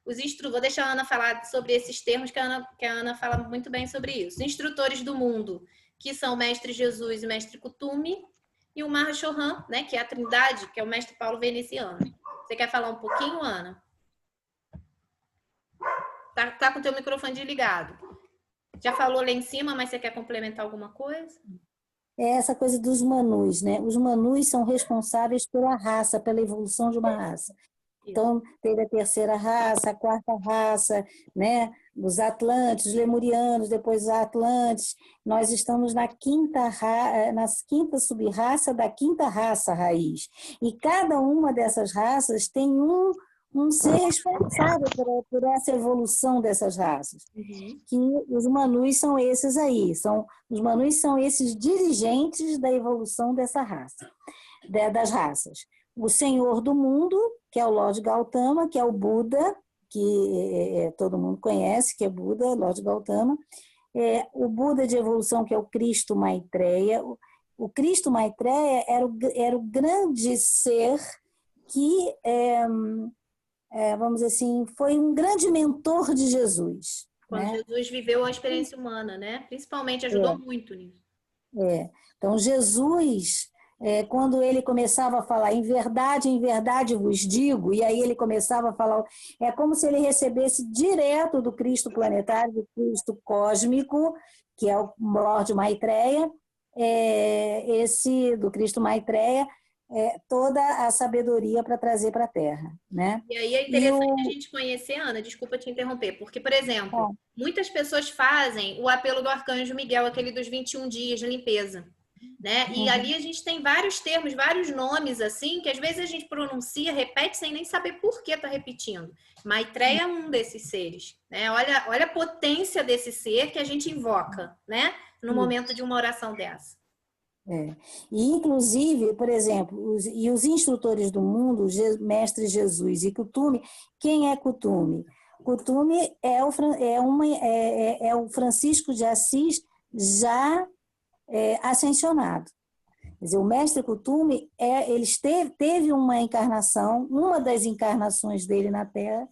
Vou deixar a Ana falar sobre esses termos, que a Ana fala muito bem sobre isso. Os instrutores do mundo, que são o Mestre Jesus e o Mestre Kutumi. E o Mahashohan, né, que é a Trindade, que é o Mestre Paulo Veneciano. Você quer falar um pouquinho, Ana? Tá com o teu microfone desligado. Já falou lá em cima, mas você quer complementar alguma coisa? É essa coisa dos Manus, né? Os Manus são responsáveis pela raça, pela evolução de uma raça. Então, teve a terceira raça, a quarta raça, né? Os Atlantes, os Lemurianos, depois os Atlantes. Nós estamos na quinta sub-raça da quinta raça raiz. E cada uma dessas raças tem um ser responsável por essa evolução dessas raças. Que os Manus são esses aí. Os Manus são esses dirigentes da evolução dessa raça, das raças. O Senhor do Mundo, que é o Lord Gautama, que é o Buda, que todo mundo conhece, que é Buda, Lord Gautama. O Buda de evolução, que é o Cristo Maitreya. O Cristo Maitreya era o grande ser que, vamos dizer assim, foi um grande mentor de Jesus. Quando, né? Jesus viveu a experiência humana, né? Principalmente ajudou muito nisso. Então, Jesus... quando ele começava a falar em verdade vos digo, e aí ele começava a falar, é como se ele recebesse direto do Cristo planetário, do Cristo cósmico, que é o Lord Maitreya, do Cristo Maitreya, toda a sabedoria para trazer para a Terra, né? E aí é interessante a gente conhecer, Ana, desculpa te interromper, porque, por exemplo, muitas pessoas fazem o apelo do Arcanjo Miguel, aquele dos 21 dias de limpeza. Né? E ali a gente tem vários termos, vários nomes assim, que às vezes a gente pronuncia, repete sem nem saber por que está repetindo. Maitreya é um desses seres, né? Olha a potência desse ser que a gente invoca, né? No momento de uma oração dessa. E inclusive, por exemplo, os instrutores do mundo, Mestre Jesus e Kutumi, quem é Kutumi? Kutumi é o Francisco de Assis já ascensionado. Quer dizer, o Mestre Kutumi, ele teve uma encarnação, uma das encarnações dele na Terra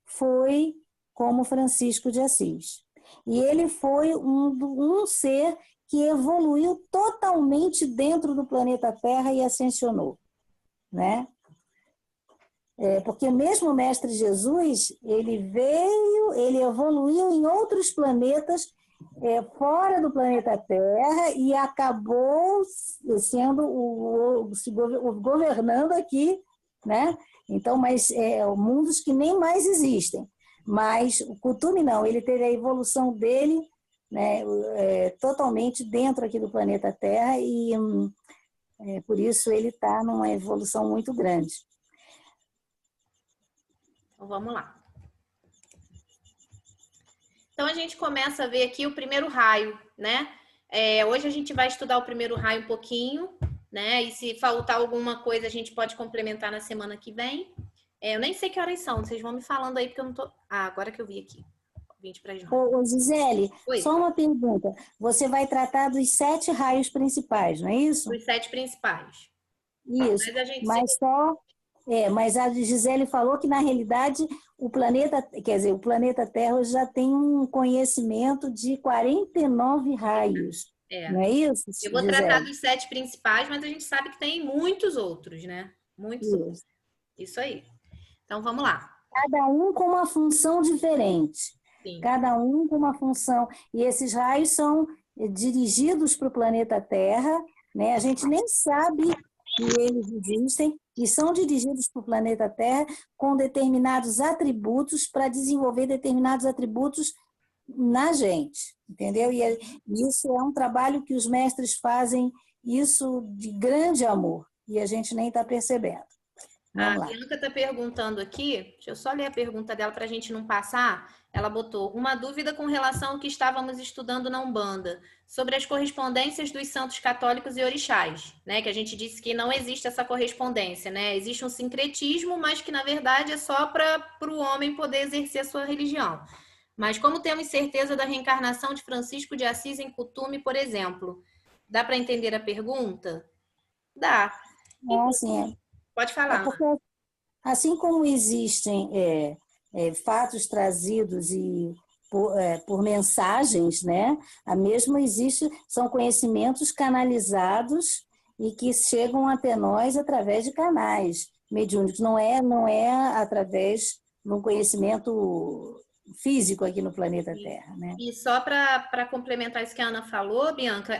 foi como Francisco de Assis. E ele foi um ser que evoluiu totalmente dentro do planeta Terra e ascensionou, né? Porque mesmo o Mestre Jesus, ele evoluiu em outros planetas fora do planeta Terra e acabou sendo governando aqui, né? Então, mas mundos que nem mais existem. Mas o Kutumi não, ele teve a evolução dele, né, totalmente dentro aqui do planeta Terra e por isso ele está numa evolução muito grande. Então, vamos lá. Então, a gente começa a ver aqui o primeiro raio, né? Hoje a gente vai estudar o primeiro raio um pouquinho, né? E se faltar alguma coisa, a gente pode complementar na semana que vem. Eu nem sei que horas são, vocês vão me falando aí, porque eu não tô... agora que eu vi aqui. 20 para as 9. Ô, Gisele, Oi. Só uma pergunta. Você vai tratar dos 7 raios principais, não é isso? Dos 7 principais. Isso. Mas a Gisele falou que, na realidade, o planeta Terra já tem um conhecimento de 49 raios. Não é isso, Eu vou tratar dos 7 principais, mas a gente sabe que tem muitos outros, né? Muitos outros. Isso aí. Então, vamos lá. Cada um com uma função diferente. Sim. Cada um com uma função. E esses raios são dirigidos para o planeta Terra, né? A gente nem sabe que eles existem e são dirigidos para o planeta Terra com determinados atributos para desenvolver determinados atributos na gente, entendeu? E isso é um trabalho que os mestres fazem isso de grande amor e a gente nem está percebendo. A Bianca está perguntando aqui, deixa eu só ler a pergunta dela para a gente não passar. Ela botou uma dúvida com relação ao que estávamos estudando na Umbanda, sobre as correspondências dos santos católicos e orixás, né? Que a gente disse que não existe essa correspondência, né? Existe um sincretismo, mas que na verdade é só para o homem poder exercer a sua religião. Mas como temos certeza da reencarnação de Francisco de Assis em Cutume, por exemplo? Dá para entender a pergunta? Dá. Sim. Pode falar. Porque, assim como existem fatos trazidos por mensagens, né? A mesma são conhecimentos canalizados e que chegam até nós através de canais mediúnicos. Não é através de um conhecimento físico aqui no planeta Terra, né? E só para complementar isso que a Ana falou, Bianca,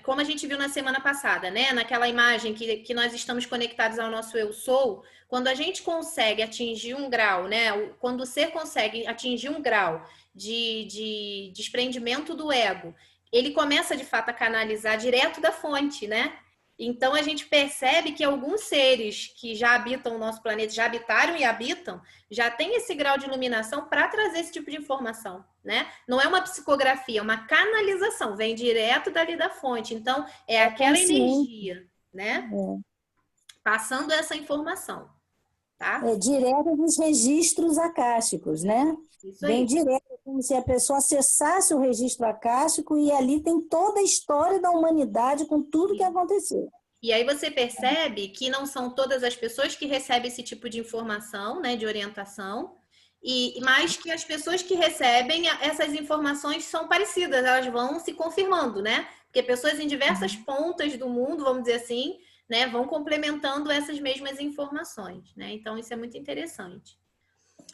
como a gente viu na semana passada, né? Naquela imagem que nós estamos conectados ao nosso eu sou, quando a gente consegue atingir um grau, né? Quando o ser consegue atingir um grau de desprendimento do ego, ele começa de fato a canalizar direto da fonte, né? Então a gente percebe que alguns seres que já habitam o nosso planeta, já habitaram e habitam, já tem esse grau de iluminação para trazer esse tipo de informação, né? Não é uma psicografia, é uma canalização, vem direto dali da fonte. Então é aquela energia, né? Passando essa informação, tá? É direto dos registros acásticos, né? Isso aí. Vem direto, como se a pessoa acessasse o registro acástico e ali tem toda a história da humanidade com tudo que aconteceu. E aí você percebe que não são todas as pessoas que recebem esse tipo de informação, né, de orientação, mas que as pessoas que recebem essas informações são parecidas, elas vão se confirmando, né? Porque pessoas em diversas pontas do mundo, vamos dizer assim, né, vão complementando essas mesmas informações, né? Então isso é muito interessante.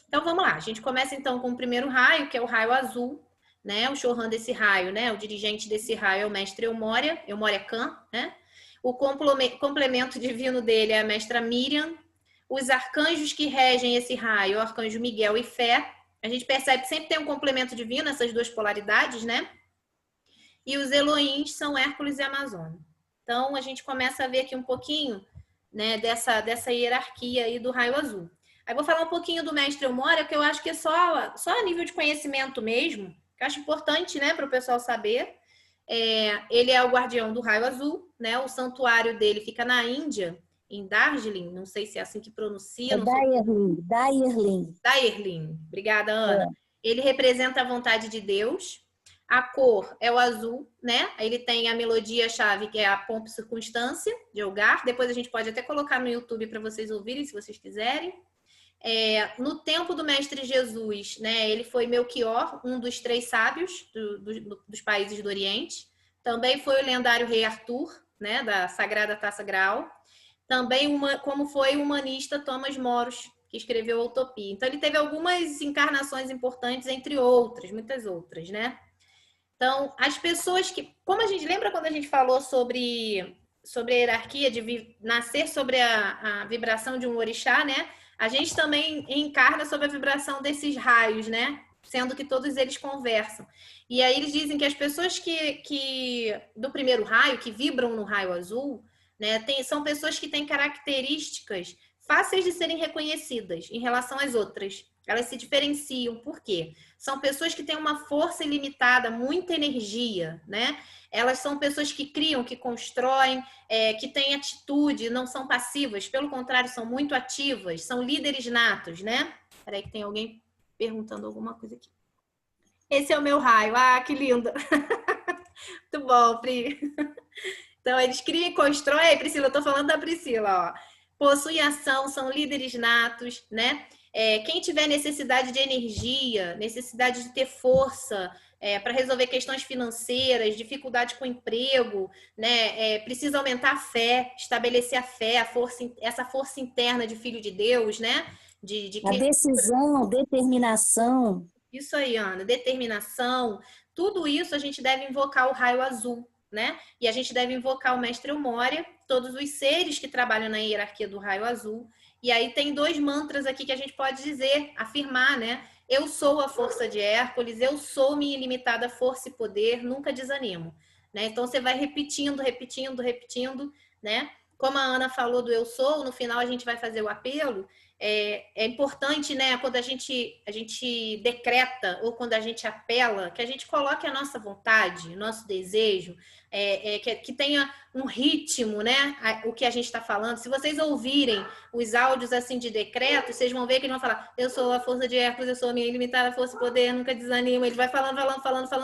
Então vamos lá, a gente começa então com o primeiro raio, que é o raio azul, né? O Chohan desse raio, né? O dirigente desse raio é o mestre Eumória Khan, né? O complemento divino dele é a mestra Miriam. Os arcanjos que regem esse raio, o arcanjo Miguel e Fé. A gente percebe que sempre tem um complemento divino, essas duas polaridades, né? E os Elohims são Hércules e Amazônia. Então a gente começa a ver aqui um pouquinho, né, dessa hierarquia aí do raio azul. Aí vou falar um pouquinho do mestre Eumória, que eu acho que é só a nível de conhecimento mesmo, que eu acho importante, né, para o pessoal saber. Ele é o guardião do raio azul, né? O santuário dele fica na Índia, em Darjeeling, não sei se é assim que pronuncia. Daerling. Obrigada, Ana. Ele representa a vontade de Deus. A cor é o azul, né? Ele tem a melodia-chave, que é a pompa e circunstância, de Elgar. Depois a gente pode até colocar no YouTube para vocês ouvirem, se vocês quiserem. No tempo do Mestre Jesus, né, ele foi Melchior, um dos 3 sábios dos países do Oriente. Também foi o lendário rei Arthur, né, da Sagrada Taça Graal. Também como foi o humanista Thomas Moros, que escreveu a Utopia. Então ele teve algumas encarnações importantes, entre outras, muitas outras, né? Então, as pessoas que... Como a gente lembra quando a gente falou sobre a hierarquia, de nascer sobre a vibração de um orixá, né? A gente também encarna sobre a vibração desses raios, né? Sendo que todos eles conversam. E aí eles dizem que as pessoas que do primeiro raio, que vibram no raio azul, né, são pessoas que têm características fáceis de serem reconhecidas em relação às outras. Elas se diferenciam. Por quê? São pessoas que têm uma força ilimitada, muita energia, né? Elas são pessoas que criam, que constroem, que têm atitude, não são passivas. Pelo contrário, são muito ativas, são líderes natos, né? Peraí que tem alguém perguntando alguma coisa aqui. Esse é o meu raio. Ah, que lindo. Muito bom, Pri. Então, eles criam e constroem. Priscila, eu tô falando da Priscila, ó. Possuem ação, são líderes natos, né? Quem tiver necessidade de energia, necessidade de ter força para resolver questões financeiras, dificuldade com o emprego, né? Precisa aumentar a fé, estabelecer a fé, essa força interna de filho de Deus, né? A decisão, determinação. Isso aí, Ana, determinação. Tudo isso a gente deve invocar o raio azul, né? E a gente deve invocar o mestre Moria, todos os seres que trabalham na hierarquia do raio azul. E aí tem 2 mantras aqui que a gente pode dizer, afirmar, né? Eu sou a força de Hércules, eu sou minha ilimitada força e poder, nunca desanimo, né? Então você vai repetindo, né? Como a Ana falou do eu sou, no final a gente vai fazer o apelo. É importante, né, quando a gente decreta ou quando a gente apela, que a gente coloque a nossa vontade, o nosso desejo, que tenha um ritmo, né, o que a gente está falando. Se vocês ouvirem os áudios assim de decreto, vocês vão ver que eles vão falar: eu sou a força de Hércules, eu sou a minha ilimitada força e poder, nunca desanimo. Ele vai falando,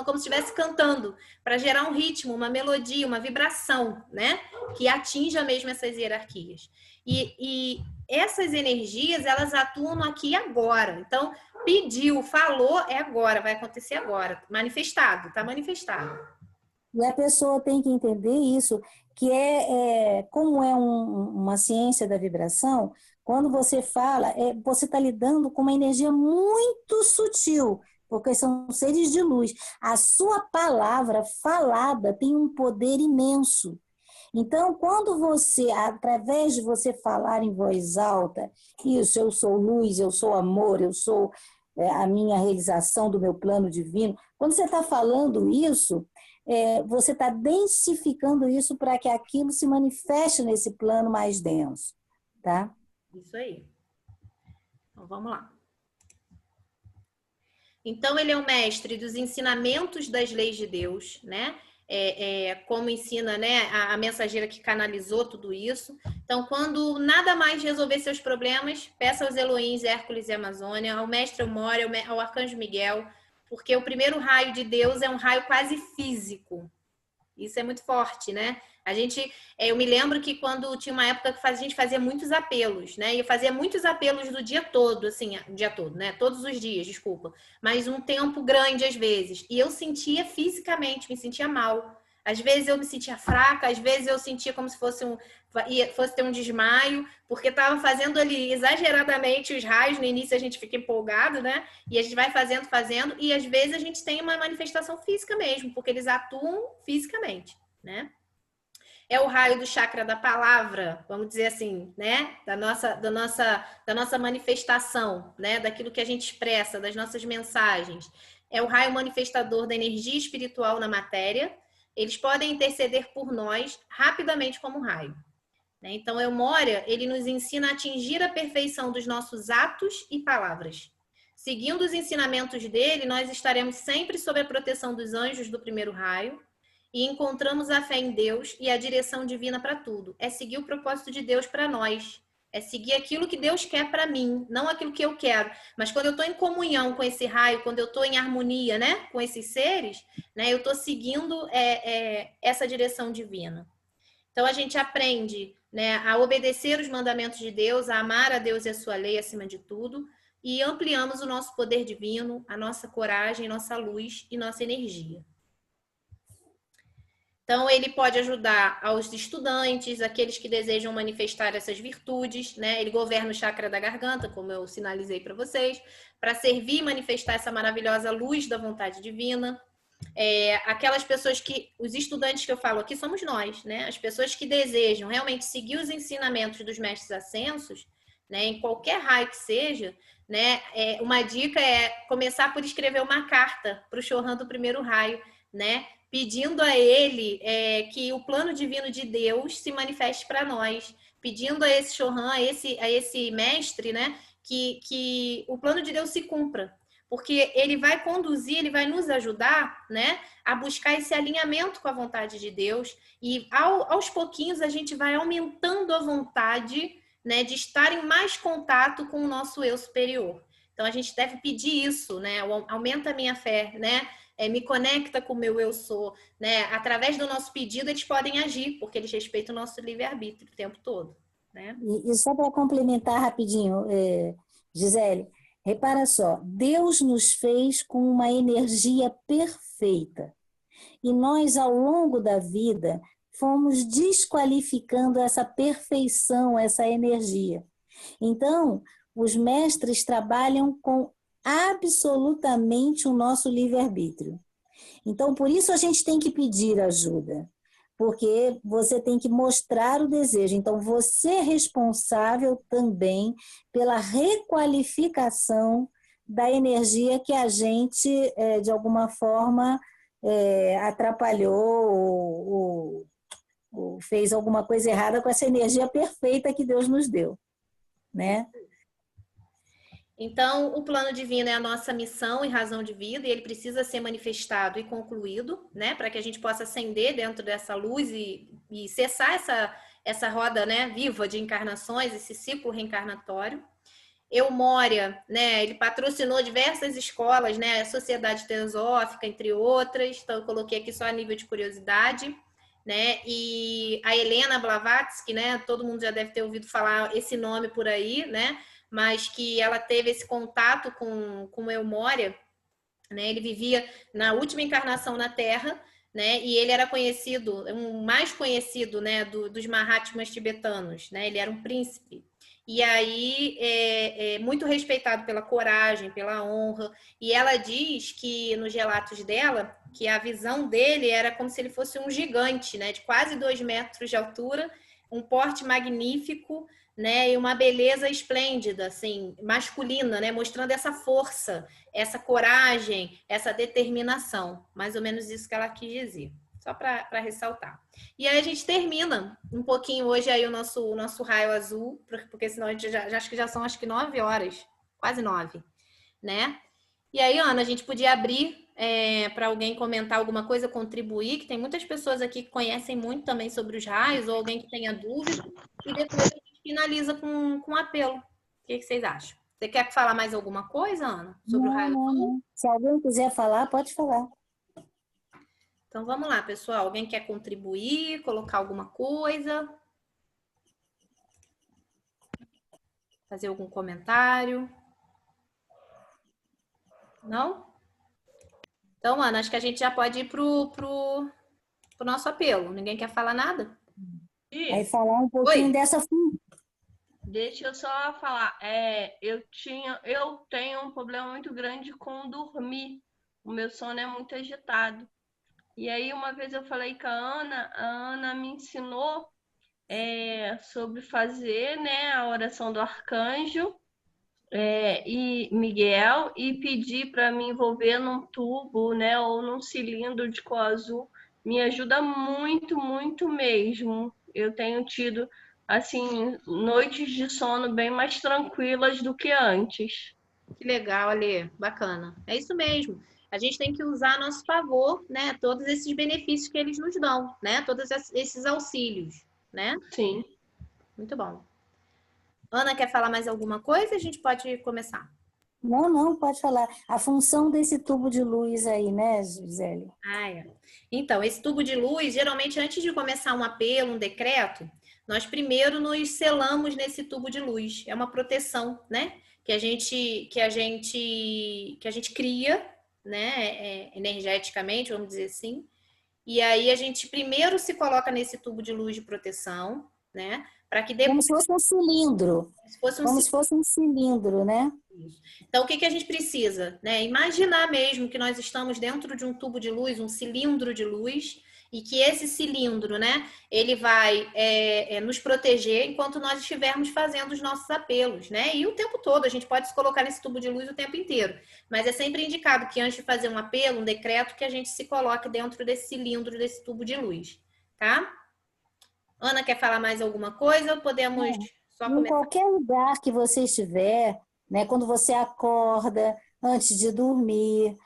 como se estivesse cantando, para gerar um ritmo, uma melodia, uma vibração, né, que atinja mesmo essas hierarquias. E essas energias, elas atuam aqui e agora. Então, pediu, falou, é agora, vai acontecer agora. Manifestado, está manifestado. E a pessoa tem que entender isso, que como é uma ciência da vibração, quando você fala, você está lidando com uma energia muito sutil, porque são seres de luz. A sua palavra falada tem um poder imenso. Então, quando você, através de você falar em voz alta, isso, eu sou luz, eu sou amor, eu sou a minha realização do meu plano divino, quando você está falando isso, você está densificando isso para que aquilo se manifeste nesse plano mais denso, tá? Isso aí. Então, vamos lá. Então, ele é o mestre dos ensinamentos das leis de Deus, né? Como ensina, né, a mensageira que canalizou tudo isso. Então, quando nada mais resolver seus problemas, peça aos Elohims, Hércules e Amazônia, ao mestre Moria, ao arcanjo Miguel, porque o primeiro raio de Deus é um raio quase físico. Isso é muito forte, né? Eu me lembro que quando tinha uma época que a gente fazia muitos apelos, né? E eu fazia muitos apelos do dia todo, assim, o dia todo, né? Todos os dias, desculpa. Mas um tempo grande às vezes. E eu sentia fisicamente, me sentia mal. Às vezes eu me sentia fraca, às vezes eu sentia como se fosse ter um desmaio, porque estava fazendo ali exageradamente os raios. No início a gente fica empolgado, né? E a gente vai fazendo, e às vezes a gente tem uma manifestação física mesmo, porque eles atuam fisicamente, né? É o raio do chakra da palavra, vamos dizer assim, né? Da nossa manifestação, né? Daquilo que a gente expressa, das nossas mensagens. É o raio manifestador da energia espiritual na matéria. Eles podem interceder por nós rapidamente como raio. Então, o Moria, ele nos ensina a atingir a perfeição dos nossos atos e palavras. Seguindo os ensinamentos dele, nós estaremos sempre sob a proteção dos anjos do primeiro raio e encontramos a fé em Deus e a direção divina para tudo. É seguir o propósito de Deus para nós. É seguir aquilo que Deus quer para mim, não aquilo que eu quero. Mas quando eu estou em comunhão com esse raio, quando eu estou em harmonia, né, com esses seres, né, eu estou seguindo essa direção divina. Então, a gente aprende, né, a obedecer os mandamentos de Deus, a amar a Deus e a sua lei acima de tudo, e ampliamos o nosso poder divino, a nossa coragem, nossa luz e nossa energia. Então, ele pode ajudar aos estudantes, aqueles que desejam manifestar essas virtudes, né? Ele governa o chakra da garganta, como eu sinalizei para vocês, para servir e manifestar essa maravilhosa luz da vontade divina. Aquelas pessoas os estudantes que eu falo aqui somos nós, né? As pessoas que desejam realmente seguir os ensinamentos dos mestres ascensos, né? Em qualquer raio que seja, né? Uma dica é começar por escrever uma carta para o Chohan do primeiro raio, né? Pedindo a ele que o plano divino de Deus se manifeste para nós, pedindo a esse Chohan, a esse mestre, né? Que o plano de Deus se cumpra. Porque ele vai conduzir, ele vai nos ajudar, né, a buscar esse alinhamento com a vontade de Deus. E aos pouquinhos a gente vai aumentando a vontade, né, de estar em mais contato com o nosso eu superior. Então, a gente deve pedir isso, né? Aumenta a minha fé, né? Me conecta com o meu eu sou, né? Através do nosso pedido, eles podem agir, porque eles respeitam o nosso livre-arbítrio o tempo todo, né? E só para complementar rapidinho, Gisele, repara só, Deus nos fez com uma energia perfeita. E nós, ao longo da vida, fomos desqualificando essa perfeição, essa energia. Então, os mestres trabalham com absolutamente o nosso livre-arbítrio. Então, por isso a gente tem que pedir ajuda, porque você tem que mostrar o desejo. Então, você é responsável também pela requalificação da energia que a gente, de alguma forma, atrapalhou ou fez alguma coisa errada com essa energia perfeita que Deus nos deu, né? Então, o plano divino é a nossa missão e razão de vida, e ele precisa ser manifestado e concluído, né? Para que a gente possa ascender dentro dessa luz e cessar essa roda, né, viva de encarnações, esse ciclo reencarnatório. Eumória, né? Ele patrocinou diversas escolas, né? A Sociedade Teosófica, entre outras. Então, eu coloquei aqui só a nível de curiosidade, né? E a Helena Blavatsky, né? Todo mundo já deve ter ouvido falar esse nome por aí, né? Mas que ela teve esse contato com Eumória, né? Ele vivia na última encarnação na Terra, né? E ele era conhecido, mais conhecido, né? Dos Mahatmas tibetanos, né? Ele era um príncipe. E aí, muito respeitado pela coragem, pela honra. E ela diz que, nos relatos dela, que a visão dele era como se ele fosse um gigante, né? De quase 2 metros de altura, um porte magnífico, né, e uma beleza esplêndida, assim, masculina, né, mostrando essa força, essa coragem, essa determinação, mais ou menos isso que ela quis dizer, só para ressaltar. E aí a gente termina um pouquinho hoje aí o nosso raio azul, porque senão a gente já acho que já são 9 horas, quase 9, né? E aí, Ana, a gente podia abrir para alguém comentar alguma coisa, contribuir, que tem muitas pessoas aqui que conhecem muito também sobre os raios, ou alguém que tenha dúvida, e depois finaliza com um apelo. O que vocês acham? Você quer falar mais alguma coisa, Ana? Sobre o raio azul? Não. Se alguém quiser falar, pode falar. Então vamos lá, pessoal. Alguém quer contribuir, colocar alguma coisa? Fazer algum comentário? Não? Então, Ana, acho que a gente já pode ir pro nosso apelo. Ninguém quer falar nada? Aí falar um pouquinho dessa função. Deixa eu só falar. Eu tenho um problema muito grande com dormir. O meu sono é muito agitado. E aí, uma vez eu falei com a Ana me ensinou sobre fazer, né, a oração do arcanjo e Miguel, e pedir para me envolver num tubo, né, ou num cilindro de cor azul. Me ajuda muito, muito mesmo. Eu tenho tido assim, noites de sono bem mais tranquilas do que antes. Que legal, Alê. Bacana. É isso mesmo. A gente tem que usar a nosso favor, né? Todos esses benefícios que eles nos dão, né? Todos esses auxílios, né? Sim. Muito bom. Ana, quer falar mais alguma coisa? A gente pode começar. Não, pode falar. A função desse tubo de luz aí, né, Gisele? Então, esse tubo de luz, geralmente, antes de começar um apelo, um decreto, nós primeiro nos selamos nesse tubo de luz. É uma proteção, né? Que a gente cria, né? Energeticamente, vamos dizer assim. E aí a gente primeiro se coloca nesse tubo de luz de proteção, né? Para que depois... Como se fosse um cilindro. Como se fosse um cilindro, né? Então, o que a gente precisa? Né? Imaginar mesmo que nós estamos dentro de um tubo de luz, um cilindro de luz, e que esse cilindro, né, ele vai nos proteger enquanto nós estivermos fazendo os nossos apelos, né? E o tempo todo, a gente pode se colocar nesse tubo de luz o tempo inteiro. Mas é sempre indicado que antes de fazer um apelo, um decreto, que a gente se coloque dentro desse cilindro, desse tubo de luz, tá? Ana, quer falar mais alguma coisa ou podemos só começar? Em qualquer lugar que você estiver, né, quando você acorda, antes de dormir,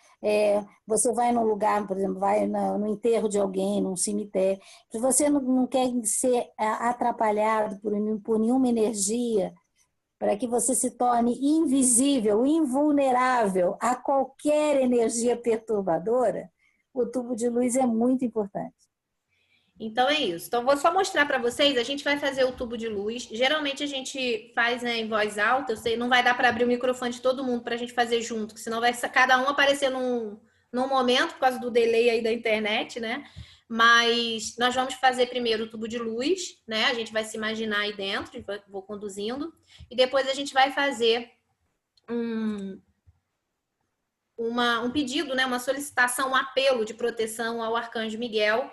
você vai num lugar, por exemplo, vai no enterro de alguém, num cemitério, se você não quer ser atrapalhado por nenhuma energia, para que você se torne invisível, invulnerável a qualquer energia perturbadora, o tubo de luz é muito importante. Então é isso. Então vou só mostrar para vocês, a gente vai fazer o tubo de luz. Geralmente a gente faz, né, em voz alta, eu sei, não vai dar para abrir o microfone de todo mundo para a gente fazer junto, que senão vai cada um aparecer num momento por causa do delay aí da internet, né? Mas nós vamos fazer primeiro o tubo de luz, né? A gente vai se imaginar aí dentro, vou conduzindo, e depois a gente vai fazer um pedido, né? Uma solicitação, um apelo de proteção ao Arcanjo Miguel,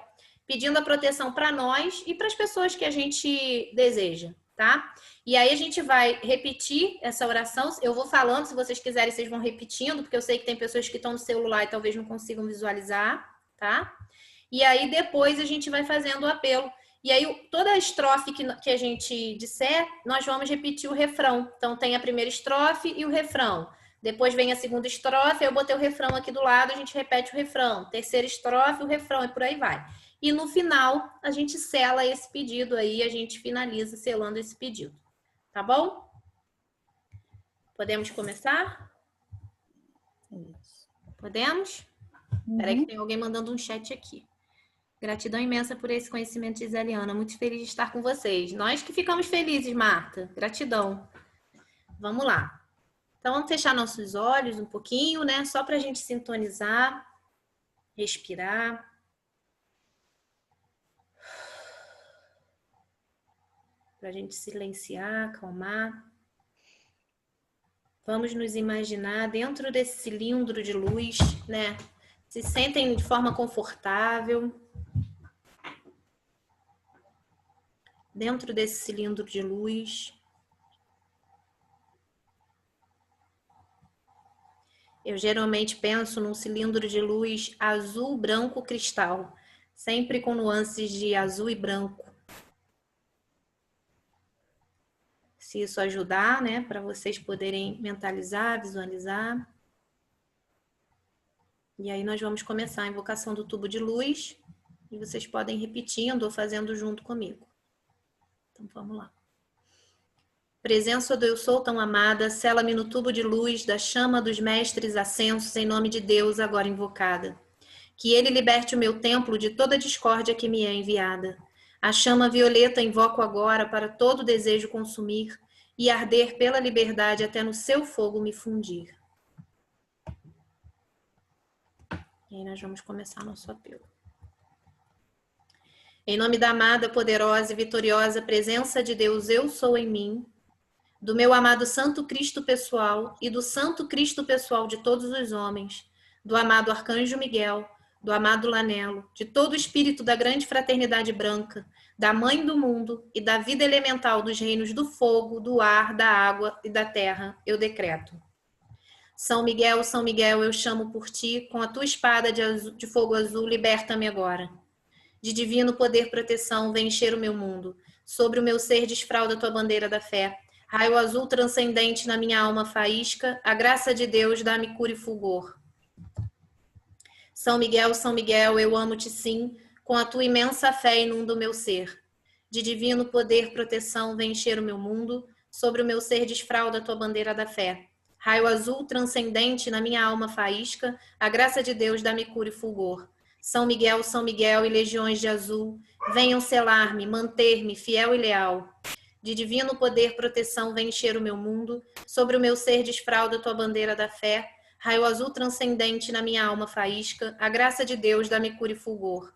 pedindo a proteção para nós e para as pessoas que a gente deseja, tá? E aí a gente vai repetir essa oração. Eu vou falando, se vocês quiserem, vocês vão repetindo, porque eu sei que tem pessoas que estão no celular e talvez não consigam visualizar, tá? E aí depois a gente vai fazendo o apelo. E aí toda a estrofe que a gente disser, nós vamos repetir o refrão. Então tem a primeira estrofe e o refrão. Depois vem a segunda estrofe, eu botei o refrão aqui do lado, a gente repete o refrão. Terceira estrofe, o refrão e por aí vai. E no final, a gente sela esse pedido aí, a gente finaliza selando esse pedido. Tá bom? Podemos começar? Podemos? Espera que tem alguém mandando um chat aqui. Gratidão imensa por esse conhecimento, Giseliana. Muito feliz de estar com vocês. Nós que ficamos felizes, Marta. Gratidão. Vamos lá. Então, vamos fechar nossos olhos um pouquinho, né? Só para a gente sintonizar, respirar. Para a gente silenciar, acalmar. Vamos nos imaginar dentro desse cilindro de luz, né? Se sentem de forma confortável. Dentro desse cilindro de luz. Eu geralmente penso num cilindro de luz azul, branco, cristal. Sempre com nuances de azul e branco. Se isso ajudar, né, para vocês poderem mentalizar, visualizar. E aí nós vamos começar a invocação do tubo de luz. E vocês podem ir repetindo ou fazendo junto comigo. Então vamos lá. Presença do Eu Sou tão amada, sela-me no tubo de luz da chama dos mestres ascensos em nome de Deus agora invocada. Que ele liberte o meu templo de toda discórdia que me é enviada. A chama violeta invoco agora para todo desejo consumir e arder pela liberdade até no seu fogo me fundir. E aí nós vamos começar nosso apelo. Em nome da amada, poderosa e vitoriosa presença de Deus, eu sou em mim, do meu amado Santo Cristo pessoal e do Santo Cristo pessoal de todos os homens, do amado Arcanjo Miguel, do amado Lanelo, de todo o espírito da grande fraternidade branca, da Mãe do mundo e da vida elemental dos reinos do fogo, do ar, da água e da terra, eu decreto. São Miguel, eu chamo por ti, com a tua espada de fogo azul, liberta-me agora. De divino poder proteção, vem encher o meu mundo. Sobre o meu ser desfralda tua bandeira da fé. Raio azul transcendente na minha alma faísca, a graça de Deus dá-me cura e fulgor. São Miguel, eu amo-te sim, com a tua imensa fé inunda o meu ser. De divino poder proteção, vem encher o meu mundo. Sobre o meu ser desfralda tua bandeira da fé. Raio azul transcendente na minha alma faísca, a graça de Deus dá-me cura e fulgor. São Miguel e legiões de azul, venham selar-me, manter-me fiel e leal. De divino poder proteção vem encher o meu mundo, sobre o meu ser desfralda tua bandeira da fé, raio azul transcendente na minha alma faísca, a graça de Deus dá-me cura e fulgor.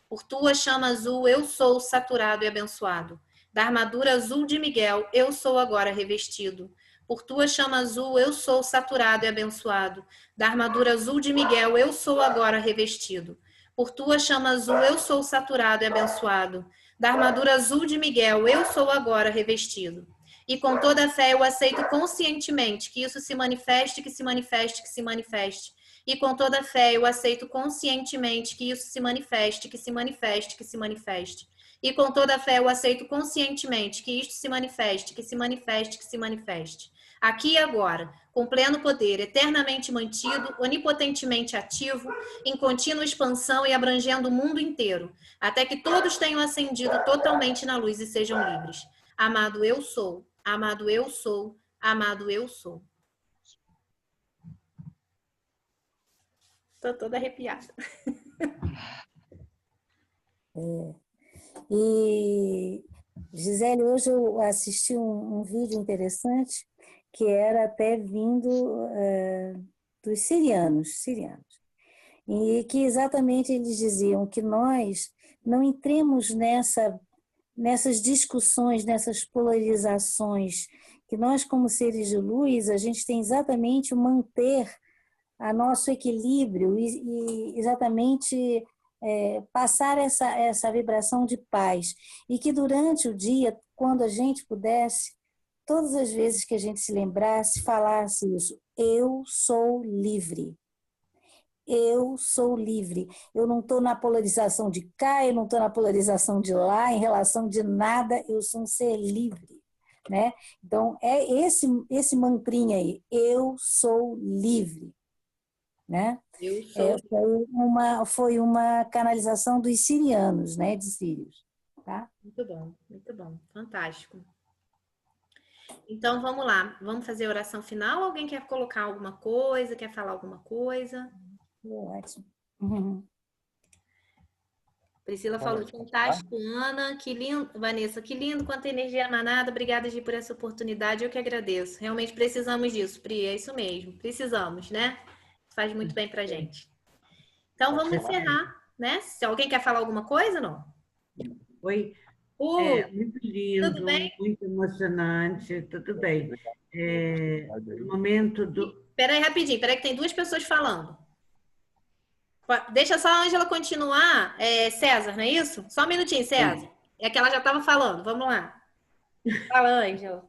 Por tua chama azul eu sou saturado e abençoado, da armadura azul de Miguel eu sou agora revestido. Por tua chama azul eu sou saturado e abençoado, da armadura azul de Miguel eu sou agora revestido. Por tua chama azul eu sou saturado e abençoado, da armadura azul de Miguel eu sou agora revestido. E com toda a fé eu aceito conscientemente que isso se manifeste, que se manifeste, que se manifeste. E com toda a fé eu aceito conscientemente que isso se manifeste, que se manifeste, que se manifeste. E com toda a fé eu aceito conscientemente que isto se manifeste, que se manifeste, que se manifeste. Aqui e agora, com pleno poder, eternamente mantido, onipotentemente ativo, em contínua expansão e abrangendo o mundo inteiro, até que todos tenham ascendido totalmente na luz e sejam livres. Amado eu sou, Amado eu sou, amado eu sou. Tô toda arrepiada. E, Gisele, hoje eu assisti um vídeo interessante que era até vindo dos sirianos, e que exatamente eles diziam que nós não entremos nessas discussões, nessas polarizações, que nós, como seres de luz, a gente tem exatamente o manter a nosso equilíbrio e exatamente passar essa vibração de paz. E que durante o dia, quando a gente pudesse, todas as vezes que a gente se lembrasse, falasse isso: eu sou livre. Eu sou livre. Eu não estou na polarização de cá, eu não estou na polarização de lá, em relação de nada, eu sou um ser livre. Né? Então, é esse mantrinha aí: eu sou livre. Né? Foi uma canalização dos sirianos, né? De Sírios. Tá? Muito bom, fantástico. Então, vamos lá. Vamos fazer a oração final? Alguém quer colocar alguma coisa, quer falar alguma coisa? Ótimo. Priscila falou, fantástico, Ana, que lindo, Vanessa, que lindo, quanta energia emanada, obrigada, Gi, por essa oportunidade, eu que agradeço, realmente precisamos disso, Pri, é isso mesmo, precisamos, né? Faz muito bem pra gente. Então, vamos encerrar, né? Se alguém quer falar alguma coisa, não? Oi. Muito lindo, tudo bem? Muito emocionante, tudo bem. No momento do... Peraí, rapidinho, peraí que tem duas pessoas falando. Deixa só a Ângela continuar, César, não é isso? Só um minutinho, César. É que ela já estava falando, vamos lá. Fala, Ângela.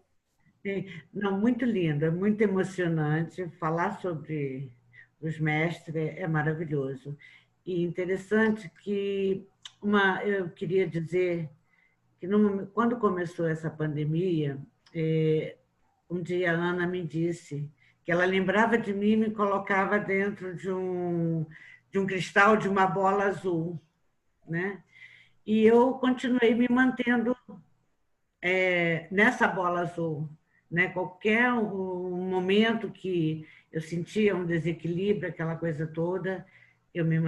Não, muito linda, muito emocionante. Falar sobre os mestres é maravilhoso. E interessante que eu queria dizer que quando começou essa pandemia, um dia a Ana me disse que ela lembrava de mim e me colocava dentro de um cristal, de uma bola azul, né? E eu continuei me mantendo nessa bola azul, né? Qualquer momento que eu sentia um desequilíbrio, aquela coisa toda, eu me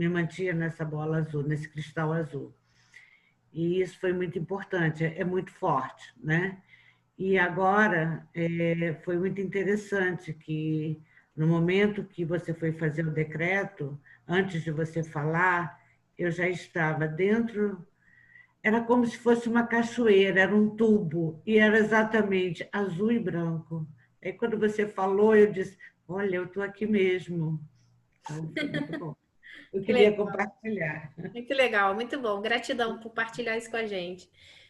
mantia nessa bola azul, nesse cristal azul. E isso foi muito importante, é muito forte, né? E agora foi muito interessante que no momento que você foi fazer o decreto, antes de você falar, eu já estava dentro, era como se fosse uma cachoeira, era um tubo, e era exatamente azul e branco. Aí quando você falou, eu disse, olha, eu estou aqui mesmo. Então, foi muito bom. Eu queria compartilhar. Muito legal, muito bom. Gratidão por partilhar isso com a gente.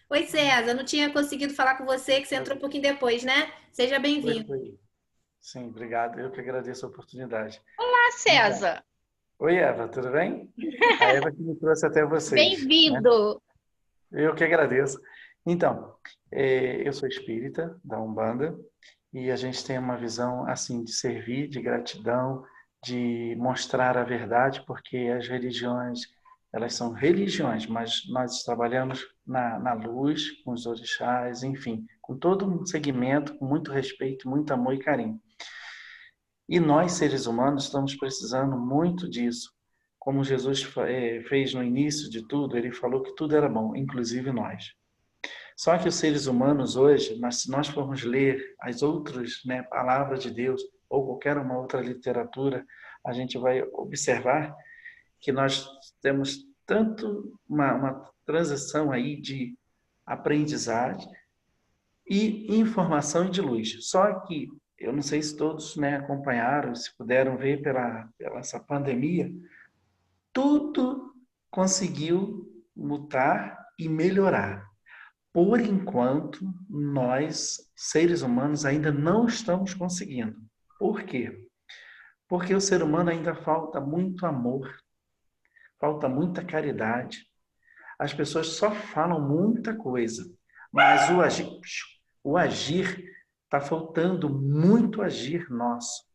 Oi, César, não tinha conseguido falar com você, que você entrou um pouquinho depois, né? Seja bem-vindo. Sim, obrigado. Eu que agradeço a oportunidade. Olá, César. Oi, Eva, tudo bem? A Eva que me trouxe até vocês. Bem-vindo. Né? Eu que agradeço. Então, eu sou espírita da Umbanda e a gente tem uma visão assim de servir, de gratidão, de mostrar a verdade, porque as religiões, elas são religiões, mas nós trabalhamos na luz, com os orixás, enfim, com todo um segmento, com muito respeito, muito amor e carinho. E nós, seres humanos, estamos precisando muito disso. Como Jesus fez no início de tudo, ele falou que tudo era bom, inclusive nós. Só que os seres humanos hoje, mas se nós formos ler as outras palavras de Deus, ou qualquer uma outra literatura, a gente vai observar que nós temos tanto uma transição aí de aprendizagem e informação de luz. Só que, eu não sei se todos acompanharam, se puderam ver pela essa pandemia, tudo conseguiu mutar e melhorar. Por enquanto, nós, seres humanos, ainda não estamos conseguindo. Por quê? Porque o ser humano ainda falta muito amor, falta muita caridade. As pessoas só falam muita coisa, mas o agir está faltando muito agir nosso.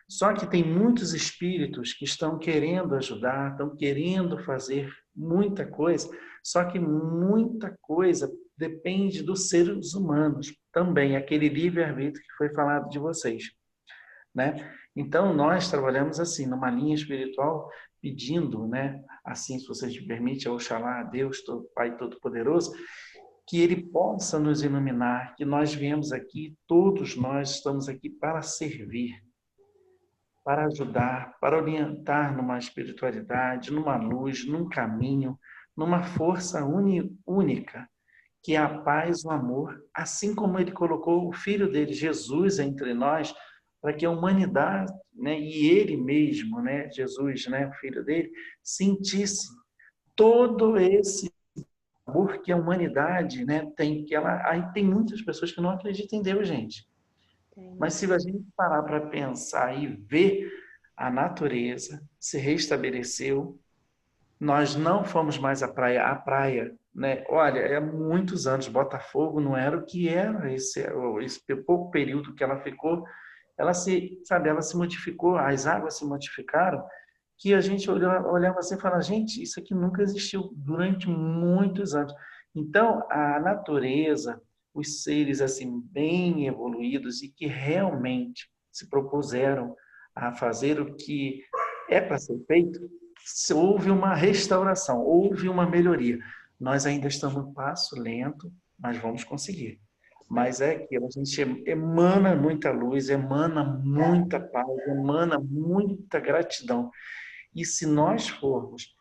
Só que tem muitos espíritos que estão querendo ajudar, estão querendo fazer muita coisa, só que muita coisa depende dos seres humanos também, aquele livre-arbítrio que foi falado de vocês, né? Então, nós trabalhamos assim, numa linha espiritual, pedindo, né? Assim, se vocês me permitem, Oxalá, Deus, Pai Todo-Poderoso, que Ele possa nos iluminar, que nós viemos aqui, todos nós estamos aqui para servir, para ajudar, para orientar numa espiritualidade, numa luz, num caminho, numa força única, que é a paz, o amor, assim como Ele colocou o Filho dele, Jesus, entre nós, para que a humanidade, né, e Ele mesmo, né, Jesus, né, o Filho dele, sentisse todo esse amor que a humanidade, né, tem, aí tem muitas pessoas que não acreditam em Deus, gente. Mas se a gente parar para pensar e ver, a natureza se restabeleceu, nós não fomos mais à praia, né? Olha, há muitos anos, Botafogo não era o que era, esse pouco período que ela ficou, ela se modificou, as águas se modificaram, que a gente olhava assim e falava, gente, isso aqui nunca existiu durante muitos anos. Então, a natureza, os seres assim bem evoluídos e que realmente se propuseram a fazer o que é para ser feito, houve uma restauração, houve uma melhoria. Nós ainda estamos no passo lento, mas vamos conseguir. Mas é aquilo, a gente emana muita luz, emana muita paz, emana muita gratidão. E se nós formos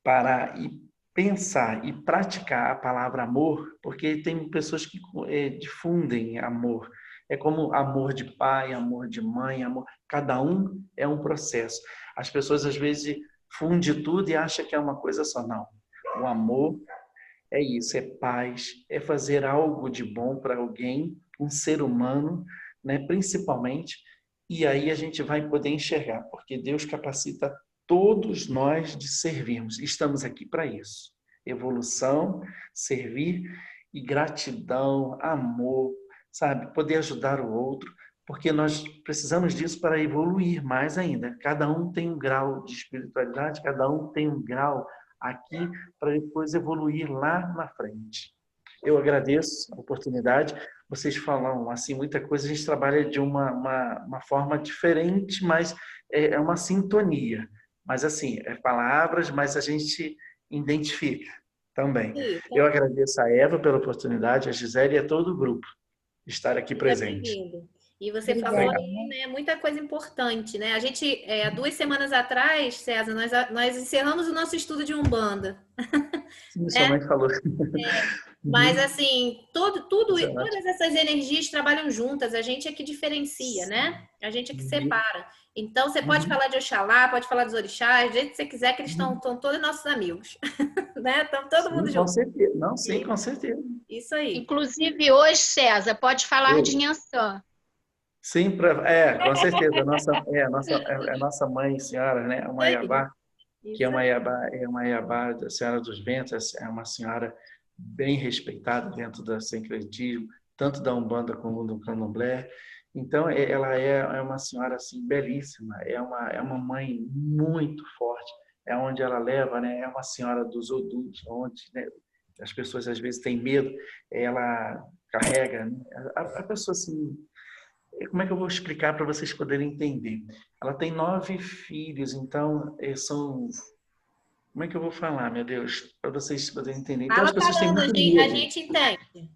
parar e pensar e praticar a palavra amor, porque tem pessoas que difundem amor. É como amor de pai, amor de mãe, amor. Cada um é um processo. As pessoas às vezes fundem tudo e acham que é uma coisa só. Não. O amor é isso, é paz, é fazer algo de bom para alguém, um ser humano, né, principalmente. E aí a gente vai poder enxergar, porque Deus capacita todos nós de servirmos. Estamos aqui para isso. Evolução, servir e gratidão, amor, sabe? Poder ajudar o outro, porque nós precisamos disso para evoluir mais ainda. Cada um tem um grau de espiritualidade, cada um tem um grau aqui para depois evoluir lá na frente. Eu agradeço a oportunidade. Vocês falam assim muita coisa, a gente trabalha de uma forma diferente, mas é uma sintonia. Mas assim, é palavras, mas a gente identifica também. Eu agradeço a Eva pela oportunidade, a Gisele e a todo o grupo de estar aqui presente. E você falou aí, né, muita coisa importante, né? A gente, há 2 semanas atrás, César, nós encerramos o nosso estudo de Umbanda. Sim, sua mãe falou. Mas, assim, todas essas energias trabalham juntas, a gente é que diferencia, né? A gente é que separa. Então, você pode falar de Oxalá, pode falar dos orixás, do jeito que você quiser, que eles estão todos nossos amigos. Né? Estão todo mundo junto. Com certeza. Não, sim, com certeza. Isso aí. Inclusive, hoje, César, pode falar de Nhançã. Sim, com certeza. A nossa mãe, senhora, né? A Maiabá, que é uma Iabá da Senhora dos Ventos, é uma senhora bem respeitada dentro do sincretismo, tanto da Umbanda como do Candomblé. Então, ela é uma senhora assim, belíssima, é uma mãe muito forte, é onde ela leva, né? É uma senhora dos Odus, onde, né, as pessoas às vezes têm medo, ela carrega, né? A pessoa assim, como é que eu vou explicar para vocês poderem entender? Ela tem 9 filhos, então são... Como é que eu vou falar, meu Deus? Para vocês poderem entender. Então, as pessoas têm muito medo. A gente entende.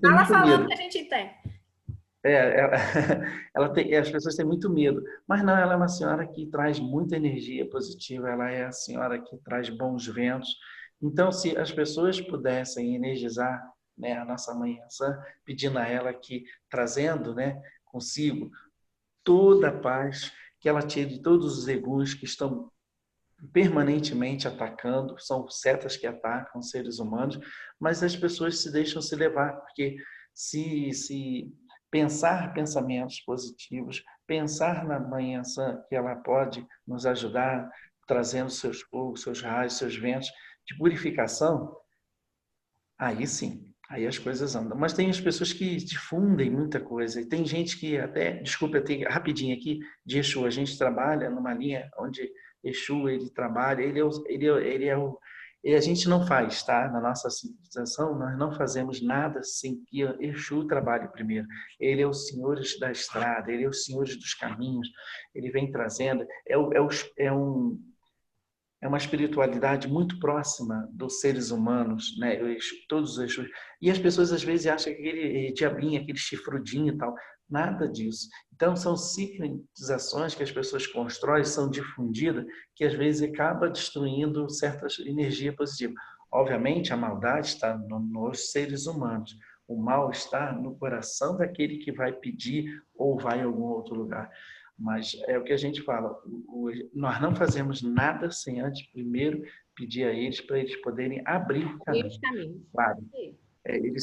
Fala falando que a gente entende. As pessoas têm muito medo. Mas não, ela é uma senhora que traz muita energia positiva, ela é a senhora que traz bons ventos. Então, se as pessoas pudessem energizar, né, a nossa mãe Nhançã, pedindo a ela que, trazendo, né, consigo toda a paz, que ela tire todos os egus que estão permanentemente atacando, são setas que atacam seres humanos, mas as pessoas se deixam se levar, porque se pensar pensamentos positivos, pensar na Mãe Nhançã, que ela pode nos ajudar, trazendo seus fogos, seus raios, seus ventos de purificação, aí sim, Aí as coisas andam. Mas tem as pessoas que difundem muita coisa. E tem gente que até... Desculpa, eu tenho rapidinho aqui, de Exu. A gente trabalha numa linha onde Exu, ele trabalha, a gente não faz, tá? Na nossa civilização, nós não fazemos nada sem que Exu trabalhe primeiro. Ele é o senhor da estrada, ele é o senhor dos caminhos, ele vem trazendo... É uma espiritualidade muito próxima dos seres humanos, né? Todos os Exus. E as pessoas às vezes acham que aquele diabinho, aquele chifrudinho e tal. Nada disso. Então são sincronizações que as pessoas constroem, são difundidas, que às vezes acaba destruindo certas energias positivas. Obviamente a maldade está nos seres humanos. O mal está no coração daquele que vai pedir ou vai em algum outro lugar. Mas é o que a gente fala, nós não fazemos nada sem antes primeiro pedir a eles para eles poderem abrir o caminho. Claro.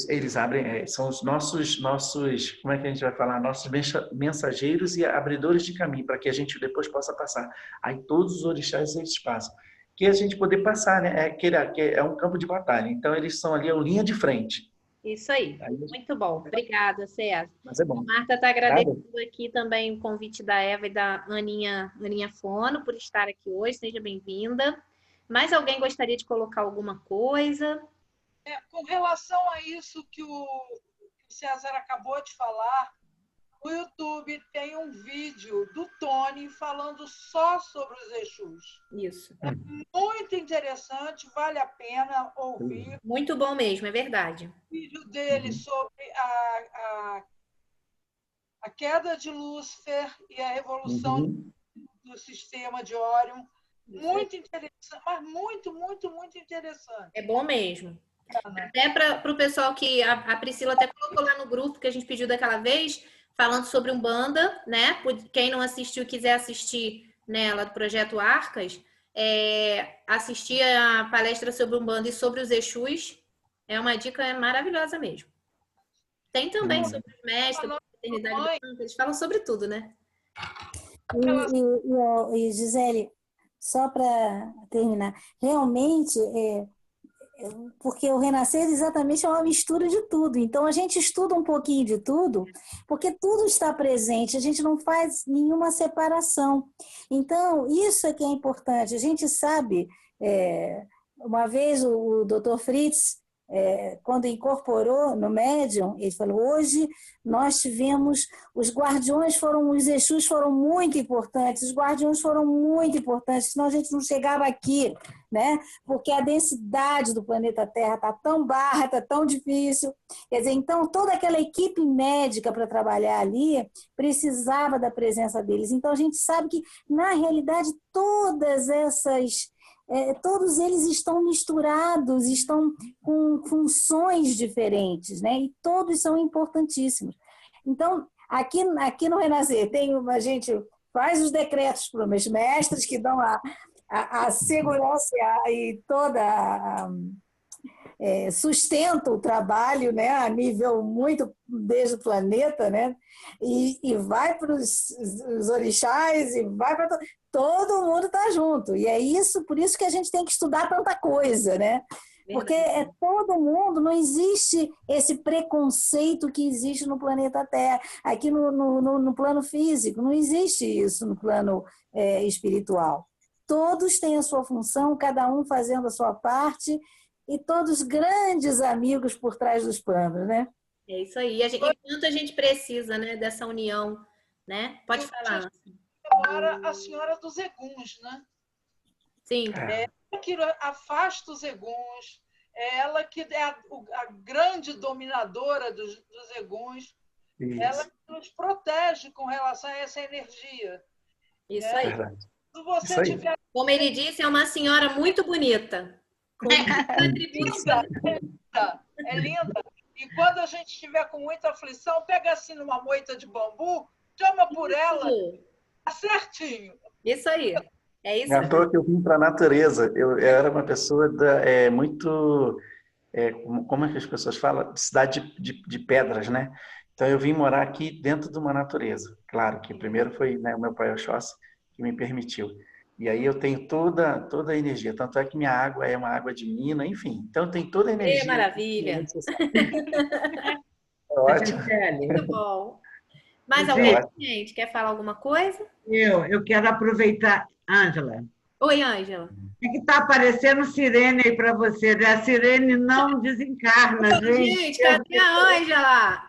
Eles abrem, são os nossos, como é que a gente vai falar? Nossos mensageiros e abridores de caminho, para que a gente depois possa passar. Aí todos os orixás eles passam. Que a gente poder passar, né? É um campo de batalha. Então eles são ali a linha de frente. Isso aí. Muito bom. Obrigada, César. Mas é bom. A Marta está agradecendo aqui também o convite da Eva e da Aninha Fono por estar aqui hoje. Seja bem-vinda. Mais alguém gostaria de colocar alguma coisa? Com relação a isso que o César acabou de falar, no YouTube tem um vídeo do Tony falando só sobre os Exus. Isso. É muito interessante, vale a pena ouvir. Muito bom mesmo, é verdade. O vídeo dele sobre a queda de Lúcifer e a evolução do sistema de Órion. Muito interessante, mas muito, muito, muito interessante. É bom mesmo. Até para o pessoal que a Priscila até colocou lá no grupo que a gente pediu daquela vez, falando sobre Umbanda, né? Quem não assistiu, quiser assistir nela do Projeto Arcas, assistir a palestra sobre Umbanda e sobre os Exus, é uma dica maravilhosa mesmo. Tem também sobre os mestres, sobre a eternidade branca, eles falam sobre tudo, né? E Gisele, só para terminar, realmente porque o Renascer exatamente é uma mistura de tudo. Então, a gente estuda um pouquinho de tudo, porque tudo está presente, a gente não faz nenhuma separação. Então, isso é que é importante. A gente sabe, uma vez o Dr. Fritz, quando incorporou no médium, ele falou, hoje nós tivemos, os Exus foram muito importantes, os guardiões foram muito importantes, senão a gente não chegava aqui, né? Porque a densidade do planeta Terra está tão baixa, está tão difícil. Quer dizer, então toda aquela equipe médica para trabalhar ali precisava da presença deles. Então a gente sabe que, na realidade, todos eles estão misturados, estão com funções diferentes, né? E todos são importantíssimos. Então, aqui no Renascer, a gente faz os decretos para os mestres que dão a segurança e toda sustenta o trabalho, né, a nível muito desde o planeta, né, e vai para os orixás e vai para todo mundo está junto, e por isso que a gente tem que estudar tanta coisa, né, porque todo mundo, não existe esse preconceito que existe no planeta Terra, aqui no plano físico, não existe isso no plano espiritual. Todos têm a sua função, cada um fazendo a sua parte, e todos grandes amigos por trás dos panos, né? É isso aí. Enquanto a gente precisa, né, dessa união, né? Pode falar. Agora, a senhora dos Eguns, né? Sim. É ela que afasta os Eguns, é ela que é a grande dominadora dos Eguns, ela que nos protege com relação a essa energia. Isso aí. Se você tiver... Como ele disse, é uma senhora muito bonita. Com é linda. E quando a gente estiver com muita aflição, pega assim numa moita de bambu, chama por ela, tá certinho. Isso aí. É isso. É à toa que eu vim para a natureza. Eu era uma pessoa muito... como é que as pessoas falam? Cidade de pedras, né? Então eu vim morar aqui dentro de uma natureza. Claro que primeiro foi, né, o meu pai Oxóssi que me permitiu. E aí eu tenho toda a energia. Tanto é que minha água é uma água de mina, enfim. Então tem toda a energia. Maravilha! É ótimo. Muito bom. Mais alguém, gente, quer falar alguma coisa? Eu quero aproveitar. Ângela. Oi, Ângela. É que está aparecendo sirene aí para você, né? A sirene não desencarna, gente. Gente, cadê a Ângela?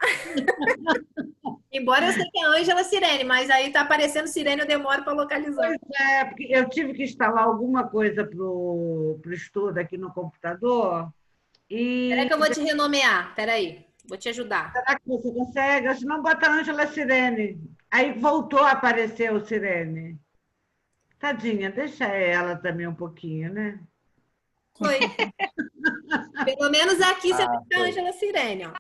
Embora eu sei que é a Ângela Sirene, mas aí está aparecendo sirene, eu demoro para localizar. Pois é, porque eu tive que instalar alguma coisa para o estudo aqui no computador. Espera que eu vou te renomear. Espera aí, vou te ajudar. Será que você consegue? Se não, bota a Ângela Sirene. Aí voltou a aparecer o Sirene. Tadinha, deixa ela também um pouquinho, né? Foi. Pelo menos aqui você tem a Ângela Sirene, ó.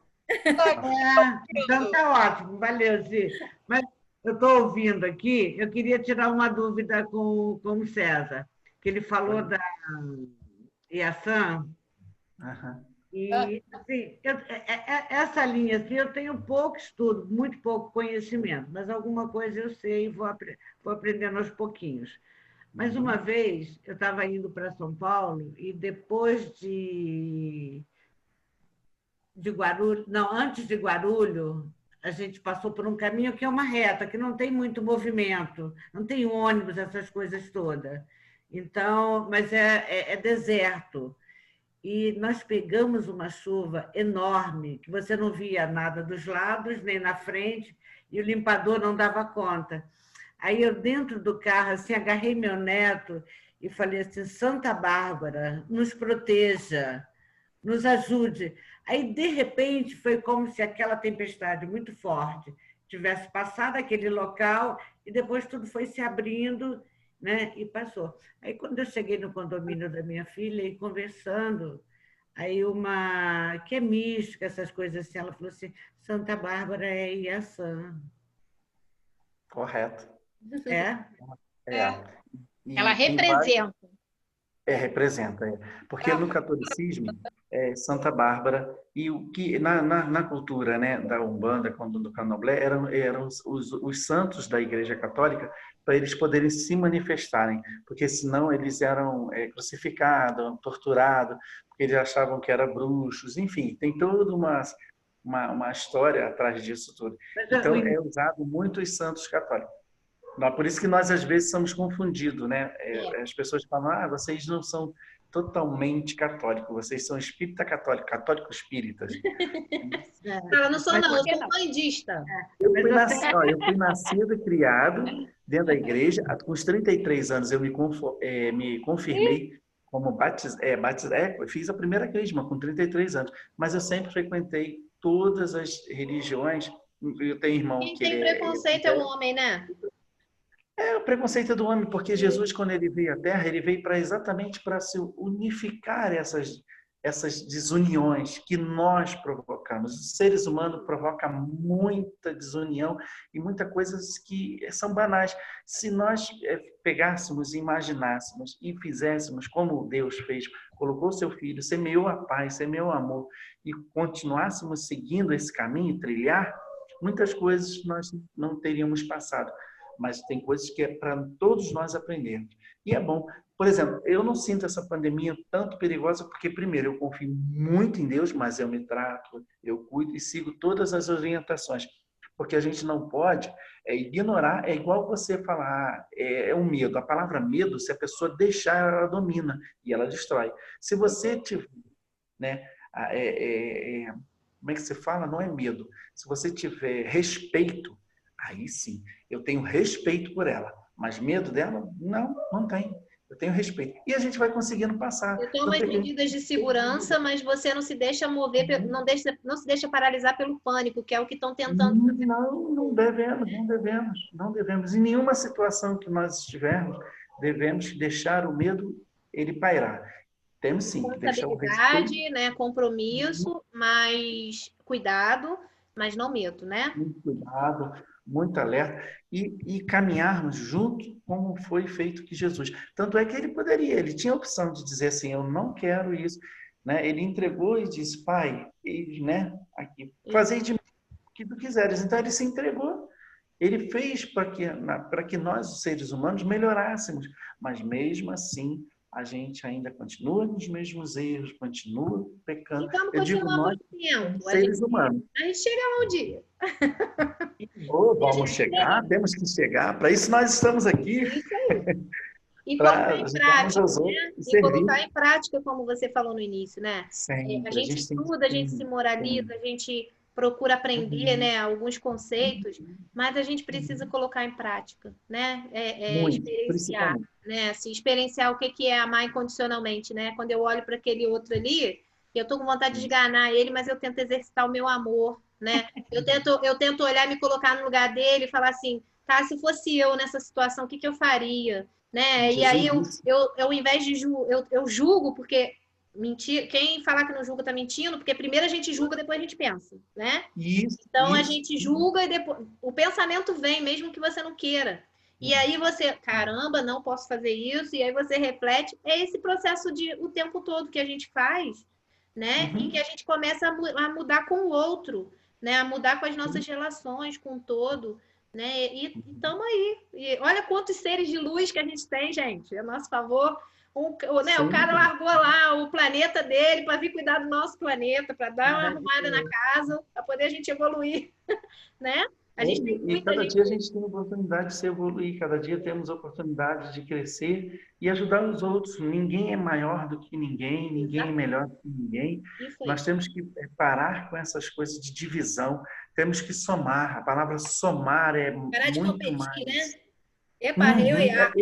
Então tá ótimo, valeu, Zi. Mas eu estou ouvindo aqui, eu queria tirar uma dúvida com o César, que ele falou da Iasan. E, assim, essa linha, assim, eu tenho pouco estudo, muito pouco conhecimento, mas alguma coisa eu sei e vou aprendendo aos pouquinhos. Mas uma vez eu estava indo para São Paulo e depois de Guarulhos, não, antes de Guarulhos, a gente passou por um caminho que é uma reta, que não tem muito movimento, não tem ônibus, essas coisas todas. Então, mas é deserto. E nós pegamos uma chuva enorme, que você não via nada dos lados, nem na frente, e o limpador não dava conta. Aí eu, dentro do carro, assim, agarrei meu neto e falei assim, Santa Bárbara, nos proteja, nos ajude. Aí, de repente, foi como se aquela tempestade muito forte tivesse passado aquele local e depois tudo foi se abrindo, né? E passou. Aí, quando eu cheguei no condomínio da minha filha e conversando, aí uma que é mística, essas coisas assim, ela falou assim, Santa Bárbara é Iasan. Correto. É? Ela representa. Representa. Porque no catolicismo, Santa Bárbara, e o que na cultura, né, da Umbanda, do Candomblé, eram os santos da Igreja Católica para eles poderem se manifestarem, porque senão eles eram crucificados, torturados, porque eles achavam que eram bruxos, enfim, tem toda uma história atrás disso tudo. Então, é usado muito os santos católicos. Por isso que nós, às vezes, somos confundidos, né? As pessoas falam, vocês não são totalmente católicos, vocês são espírita católico, católico espíritas. Eu não sou, não, eu sou bandista. Eu fui nascido e criado dentro da igreja. Com os 33 anos, eu me confirmei como batizado. Fiz a primeira crisma com 33 anos, mas eu sempre frequentei todas as religiões. Eu tenho irmão que tem preconceito é o homem, né? O preconceito do homem, porque Jesus, quando ele veio à Terra, ele veio exatamente para se unificar essas desuniões que nós provocamos. Os seres humanos provocam muita desunião e muitas coisas que são banais. Se nós pegássemos, imaginássemos e fizéssemos como Deus fez, colocou seu filho, semeou a paz, semeou o amor e continuássemos seguindo esse caminho, trilhar, muitas coisas nós não teríamos passado. Mas tem coisas que é para todos nós aprendermos. E é bom. Por exemplo, eu não sinto essa pandemia tanto perigosa porque, primeiro, eu confio muito em Deus, mas eu me trato, eu cuido e sigo todas as orientações. Porque a gente não pode ignorar, é igual você falar, é um medo. A palavra medo, se a pessoa deixar, ela domina e ela destrói. Se você tiver, né, como é que você fala? Não é medo. Se você tiver respeito, aí sim, eu tenho respeito por ela, mas medo dela? Não tenho. Eu tenho respeito. E a gente vai conseguindo passar. Eu tomo as medidas de segurança, mas você não se deixa mover, não se deixa paralisar pelo pânico, que é o que estão tentando fazer. Não devemos. Em nenhuma situação que nós estivermos, devemos deixar o medo ele pairar. Temos sim que deixar o respeito. Né? Compromisso, mas cuidado, mas não medo, né? Muito cuidado, muito alerta e caminharmos junto como foi feito que Jesus. Tanto é que ele tinha a opção de dizer assim, eu não quero isso, né? Ele entregou e disse, Pai, né? Aqui, fazei de mim o que tu quiseres. Então ele se entregou Ele fez para que nós, os seres humanos, melhorássemos. Mas mesmo assim, a gente ainda continua nos mesmos erros, continua pecando. Então, eu digo nós, seres humanos. A gente chega lá um dia. Vamos chegar, temos que chegar. Para isso nós estamos aqui. Isso aí. E colocar em prática, né? E colocar em prática, como você falou no início, né? Sempre. A gente estuda, a gente se moraliza, a gente procura aprender, né, alguns conceitos, mas a gente precisa colocar em prática, né? Experienciar, né? Assim, experienciar o que é amar incondicionalmente, né? Quando eu olho para aquele outro ali, eu tô com vontade de esganar ele, mas eu tento exercitar o meu amor, né? Eu tento olhar e me colocar no lugar dele e falar assim, tá, se fosse eu nessa situação, o que eu faria? Né? E aí eu ao invés de eu julgo, porque mentir, quem falar que não julga está mentindo, porque primeiro a gente julga, depois a gente pensa, né? Então a gente julga e depois o pensamento vem, mesmo que você não queira. E aí você, caramba, não posso fazer isso, e aí você reflete. É esse processo o tempo todo que a gente faz, né? E que a gente começa a mudar com o outro, né? A mudar com as nossas relações, com o todo. Né? E estamos aí. E olha quantos seres de luz que a gente tem, gente, a nosso favor. O cara largou lá o planeta dele para vir cuidar do nosso planeta, para dar uma arrumada na casa, para poder a gente evoluir. Né? E cada dia a gente tem a oportunidade de se evoluir, cada dia temos a oportunidade de crescer e ajudar os outros. Ninguém é maior do que ninguém, ninguém é melhor do que ninguém. Nós temos que parar com essas coisas de divisão, temos que somar. A palavra somar é parar de muito competir, mais. Né? Epa, eu e a...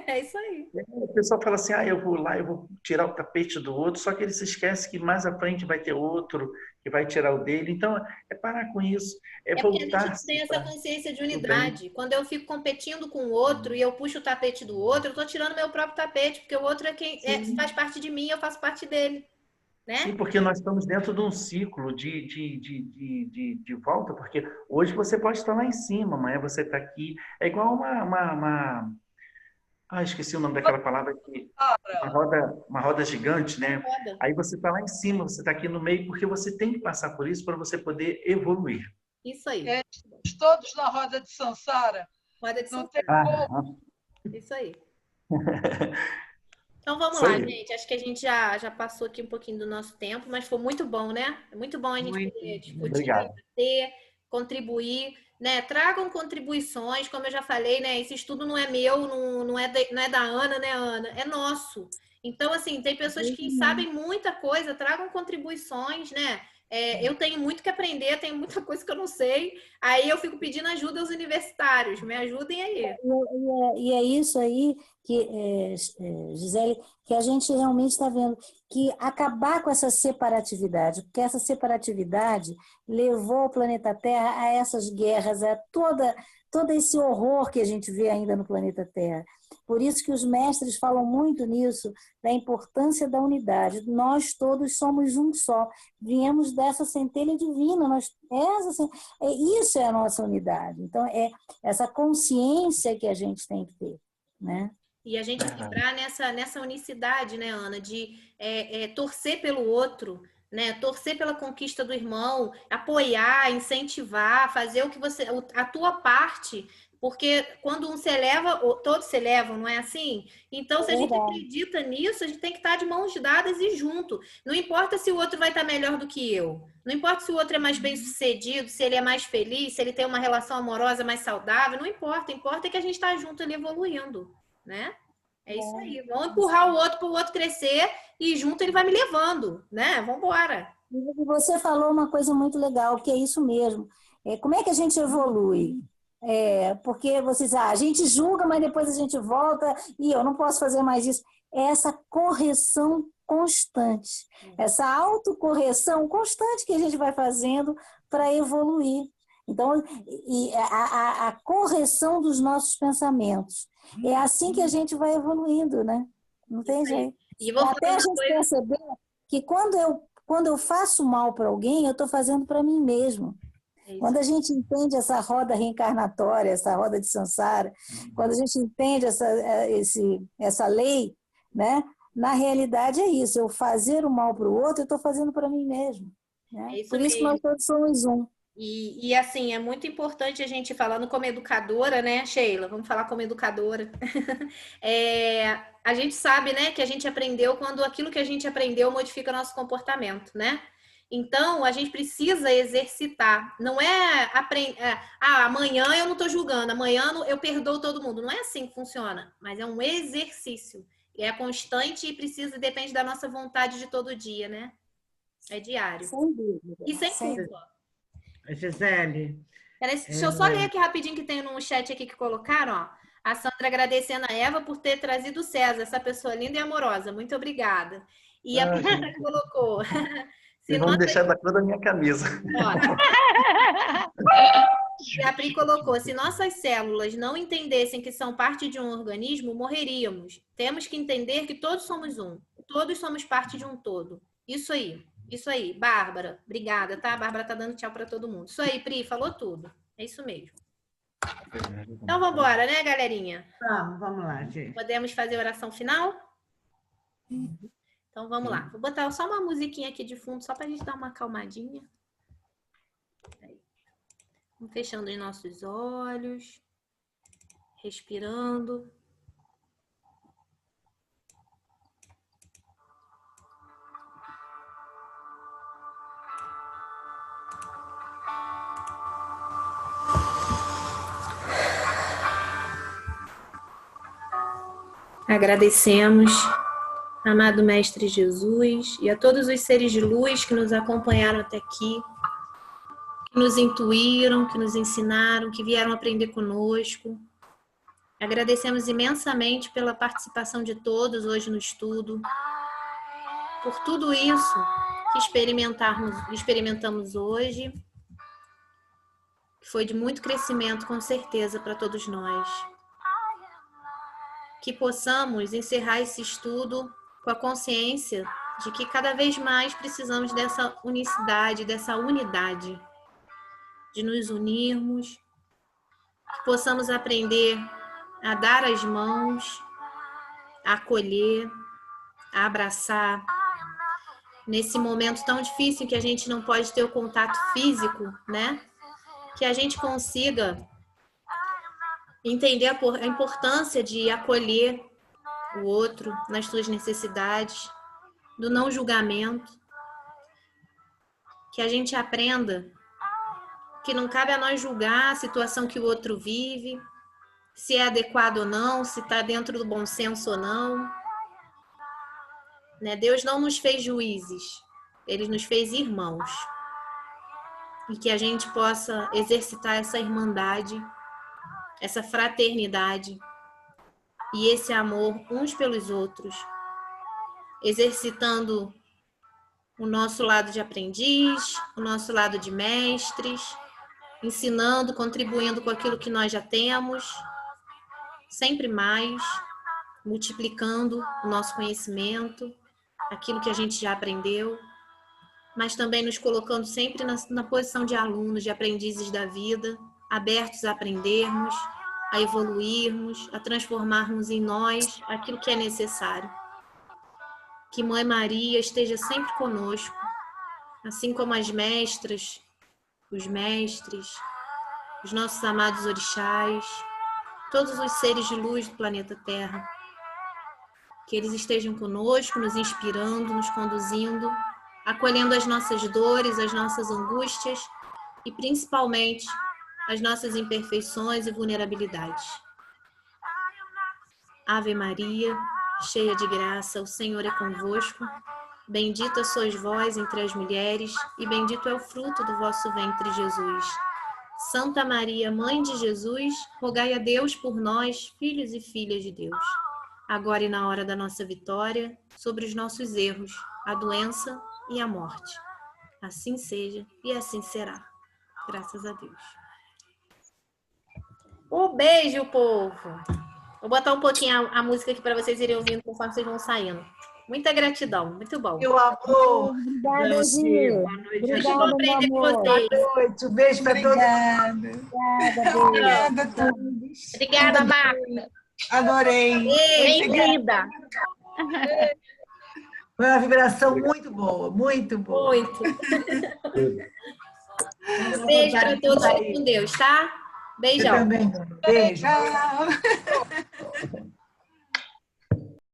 É isso aí. O pessoal fala assim, eu vou lá, eu vou tirar o tapete do outro, só que ele se esquece que mais à frente vai ter outro que vai tirar o dele. Então, é parar com isso, voltar... Porque a gente tem essa consciência de unidade. Quando eu fico competindo com o outro e eu puxo o tapete do outro, eu estou tirando meu próprio tapete, porque o outro é quem faz parte de mim, eu faço parte dele. Né? Sim, porque nós estamos dentro de um ciclo de volta, porque hoje você pode estar lá em cima, amanhã você está aqui. É igual esqueci o nome daquela palavra aqui. Uma roda gigante, né? Aí você está lá em cima, você está aqui no meio, porque você tem que passar por isso para você poder evoluir. Isso aí. Todos na roda de Sansara. Roda de Sansara. Isso aí. Então vamos lá, gente. Acho que a gente já passou aqui um pouquinho do nosso tempo, mas foi muito bom, né? É muito bom a gente poder discutir, debater, contribuir, né? Tragam contribuições, como eu já falei, né? Esse estudo não é meu, não é da Ana, né, Ana? É nosso. Então, assim, tem pessoas que sabem muita coisa, tragam contribuições, né? Eu tenho muito que aprender, tenho muita coisa que eu não sei. Aí eu fico pedindo ajuda aos universitários, me ajudem aí. E é isso aí que, Gisele, que a gente realmente está vendo, que acabar com essa separatividade, porque essa separatividade levou o planeta Terra a essas guerras, a todo esse horror que a gente vê ainda no planeta Terra. Por isso que os mestres falam muito nisso, da importância da unidade. Nós todos somos um só. Viemos dessa centelha divina. Isso é a nossa unidade. Então, é essa consciência que a gente tem que ter, né? E a gente vibrar nessa unicidade, né, Ana? De torcer pelo outro, né? Torcer pela conquista do irmão, apoiar, incentivar, fazer a tua parte. Porque quando um se eleva, todos se elevam, não é assim? Então, se a gente acredita nisso, a gente tem que estar de mãos dadas e junto. Não importa se o outro vai estar melhor do que eu. Não importa se o outro é mais bem-sucedido, se ele é mais feliz, se ele tem uma relação amorosa mais saudável. Não importa. Importa que a gente está junto ali evoluindo, né? É isso aí. Vamos empurrar o outro para o outro crescer e junto ele vai me levando, né? Vamos embora. E você falou uma coisa muito legal, que é isso mesmo. Como é que a gente evolui? Porque vocês, a gente julga, mas depois a gente volta e eu não posso fazer mais isso. É essa correção constante, essa autocorreção constante que a gente vai fazendo para evoluir. Então, a correção dos nossos pensamentos. É assim que a gente vai evoluindo, né? Não tem jeito. Até a gente perceber que quando eu faço mal para alguém, eu estou fazendo para mim mesmo. Quando a gente entende essa roda reencarnatória, essa roda de Sansara, quando a gente entende essa lei, né? Na realidade é isso, eu fazer o mal para o outro, eu estou fazendo para mim mesmo. Né? Por isso que nós todos somos um. E assim, é muito importante a gente, falando como educadora, né, Sheila? Vamos falar como educadora. A gente sabe, né, que a gente aprendeu quando aquilo que a gente aprendeu modifica nosso comportamento, né? Então, a gente precisa exercitar. Não é amanhã eu não estou julgando, amanhã eu perdoo todo mundo. Não é assim que funciona, mas é um exercício. E é constante e depende da nossa vontade de todo dia, né? É diário. Sem dúvida. E sem culpa. Gisele. Deixa eu só ler aqui rapidinho que tem no chat aqui que colocaram, ó. A Sandra agradecendo a Eva por ter trazido o César, essa pessoa linda e amorosa. Muito obrigada. E a Priscila colocou. E vamos deixar da cor da minha camisa. E a Pri colocou, se nossas células não entendessem que são parte de um organismo, morreríamos. Temos que entender que todos somos um. Todos somos parte de um todo. Isso aí. Bárbara. Obrigada, tá? A Bárbara tá dando tchau para todo mundo. Isso aí, Pri, falou tudo. É isso mesmo. Então, vamos embora, né, galerinha? Vamos lá, gente. Podemos fazer a oração final? Então, vamos lá. Vou botar só uma musiquinha aqui de fundo, só para a gente dar uma acalmadinha. Vamos fechando os nossos olhos. Respirando. Agradecemos, amado Mestre Jesus, e a todos os seres de luz que nos acompanharam até aqui, que nos intuíram, que nos ensinaram, que vieram aprender conosco. Agradecemos imensamente pela participação de todos hoje no estudo, por tudo isso que experimentamos hoje, que foi de muito crescimento, com certeza, para todos nós. Que possamos encerrar esse estudo com a consciência de que cada vez mais precisamos dessa unicidade, dessa unidade, de nos unirmos, que possamos aprender a dar as mãos, a acolher, a abraçar. Nesse momento tão difícil em que a gente não pode ter o contato físico, né? Que a gente consiga entender a importância de acolher o outro nas suas necessidades, do não julgamento, que a gente aprenda que não cabe a nós julgar a situação que o outro vive, se é adequado ou não, se está dentro do bom senso ou não. Né? Deus não nos fez juízes, Ele nos fez irmãos. E que a gente possa exercitar essa irmandade, essa fraternidade e esse amor uns pelos outros, exercitando o nosso lado de aprendiz, o nosso lado de mestres, ensinando, contribuindo com aquilo que nós já temos, sempre mais, multiplicando o nosso conhecimento, aquilo que a gente já aprendeu, mas também nos colocando sempre na posição de alunos, de aprendizes da vida, abertos a aprendermos, a evoluirmos, a transformarmos em nós aquilo que é necessário. Que Mãe Maria esteja sempre conosco, assim como as mestras, os mestres, os nossos amados orixás, todos os seres de luz do planeta Terra. Que eles estejam conosco, nos inspirando, nos conduzindo, acolhendo as nossas dores, as nossas angústias e, principalmente, as nossas imperfeições e vulnerabilidades. Ave Maria, cheia de graça, o Senhor é convosco. Bendita sois vós entre as mulheres, e bendito é o fruto do vosso ventre, Jesus. Santa Maria, Mãe de Jesus, rogai a Deus por nós, filhos e filhas de Deus, agora e na hora da nossa vitória, sobre os nossos erros, a doença e a morte. Assim seja e assim será. Graças a Deus. Um beijo, povo! Vou botar um pouquinho a música aqui para vocês irem ouvindo conforme vocês vão saindo. Muita gratidão, muito bom. Meu amor! Obrigada, Gil. Boa noite. Obrigada, meu amor. Boa noite. Um beijo para todos. Obrigada, todos. Obrigada, Marta. Adorei. Bem-vinda. Foi uma vibração muito boa, muito boa. Muito. Um beijo para todos, com Deus, tá? Beijão. Eu também. Beijo.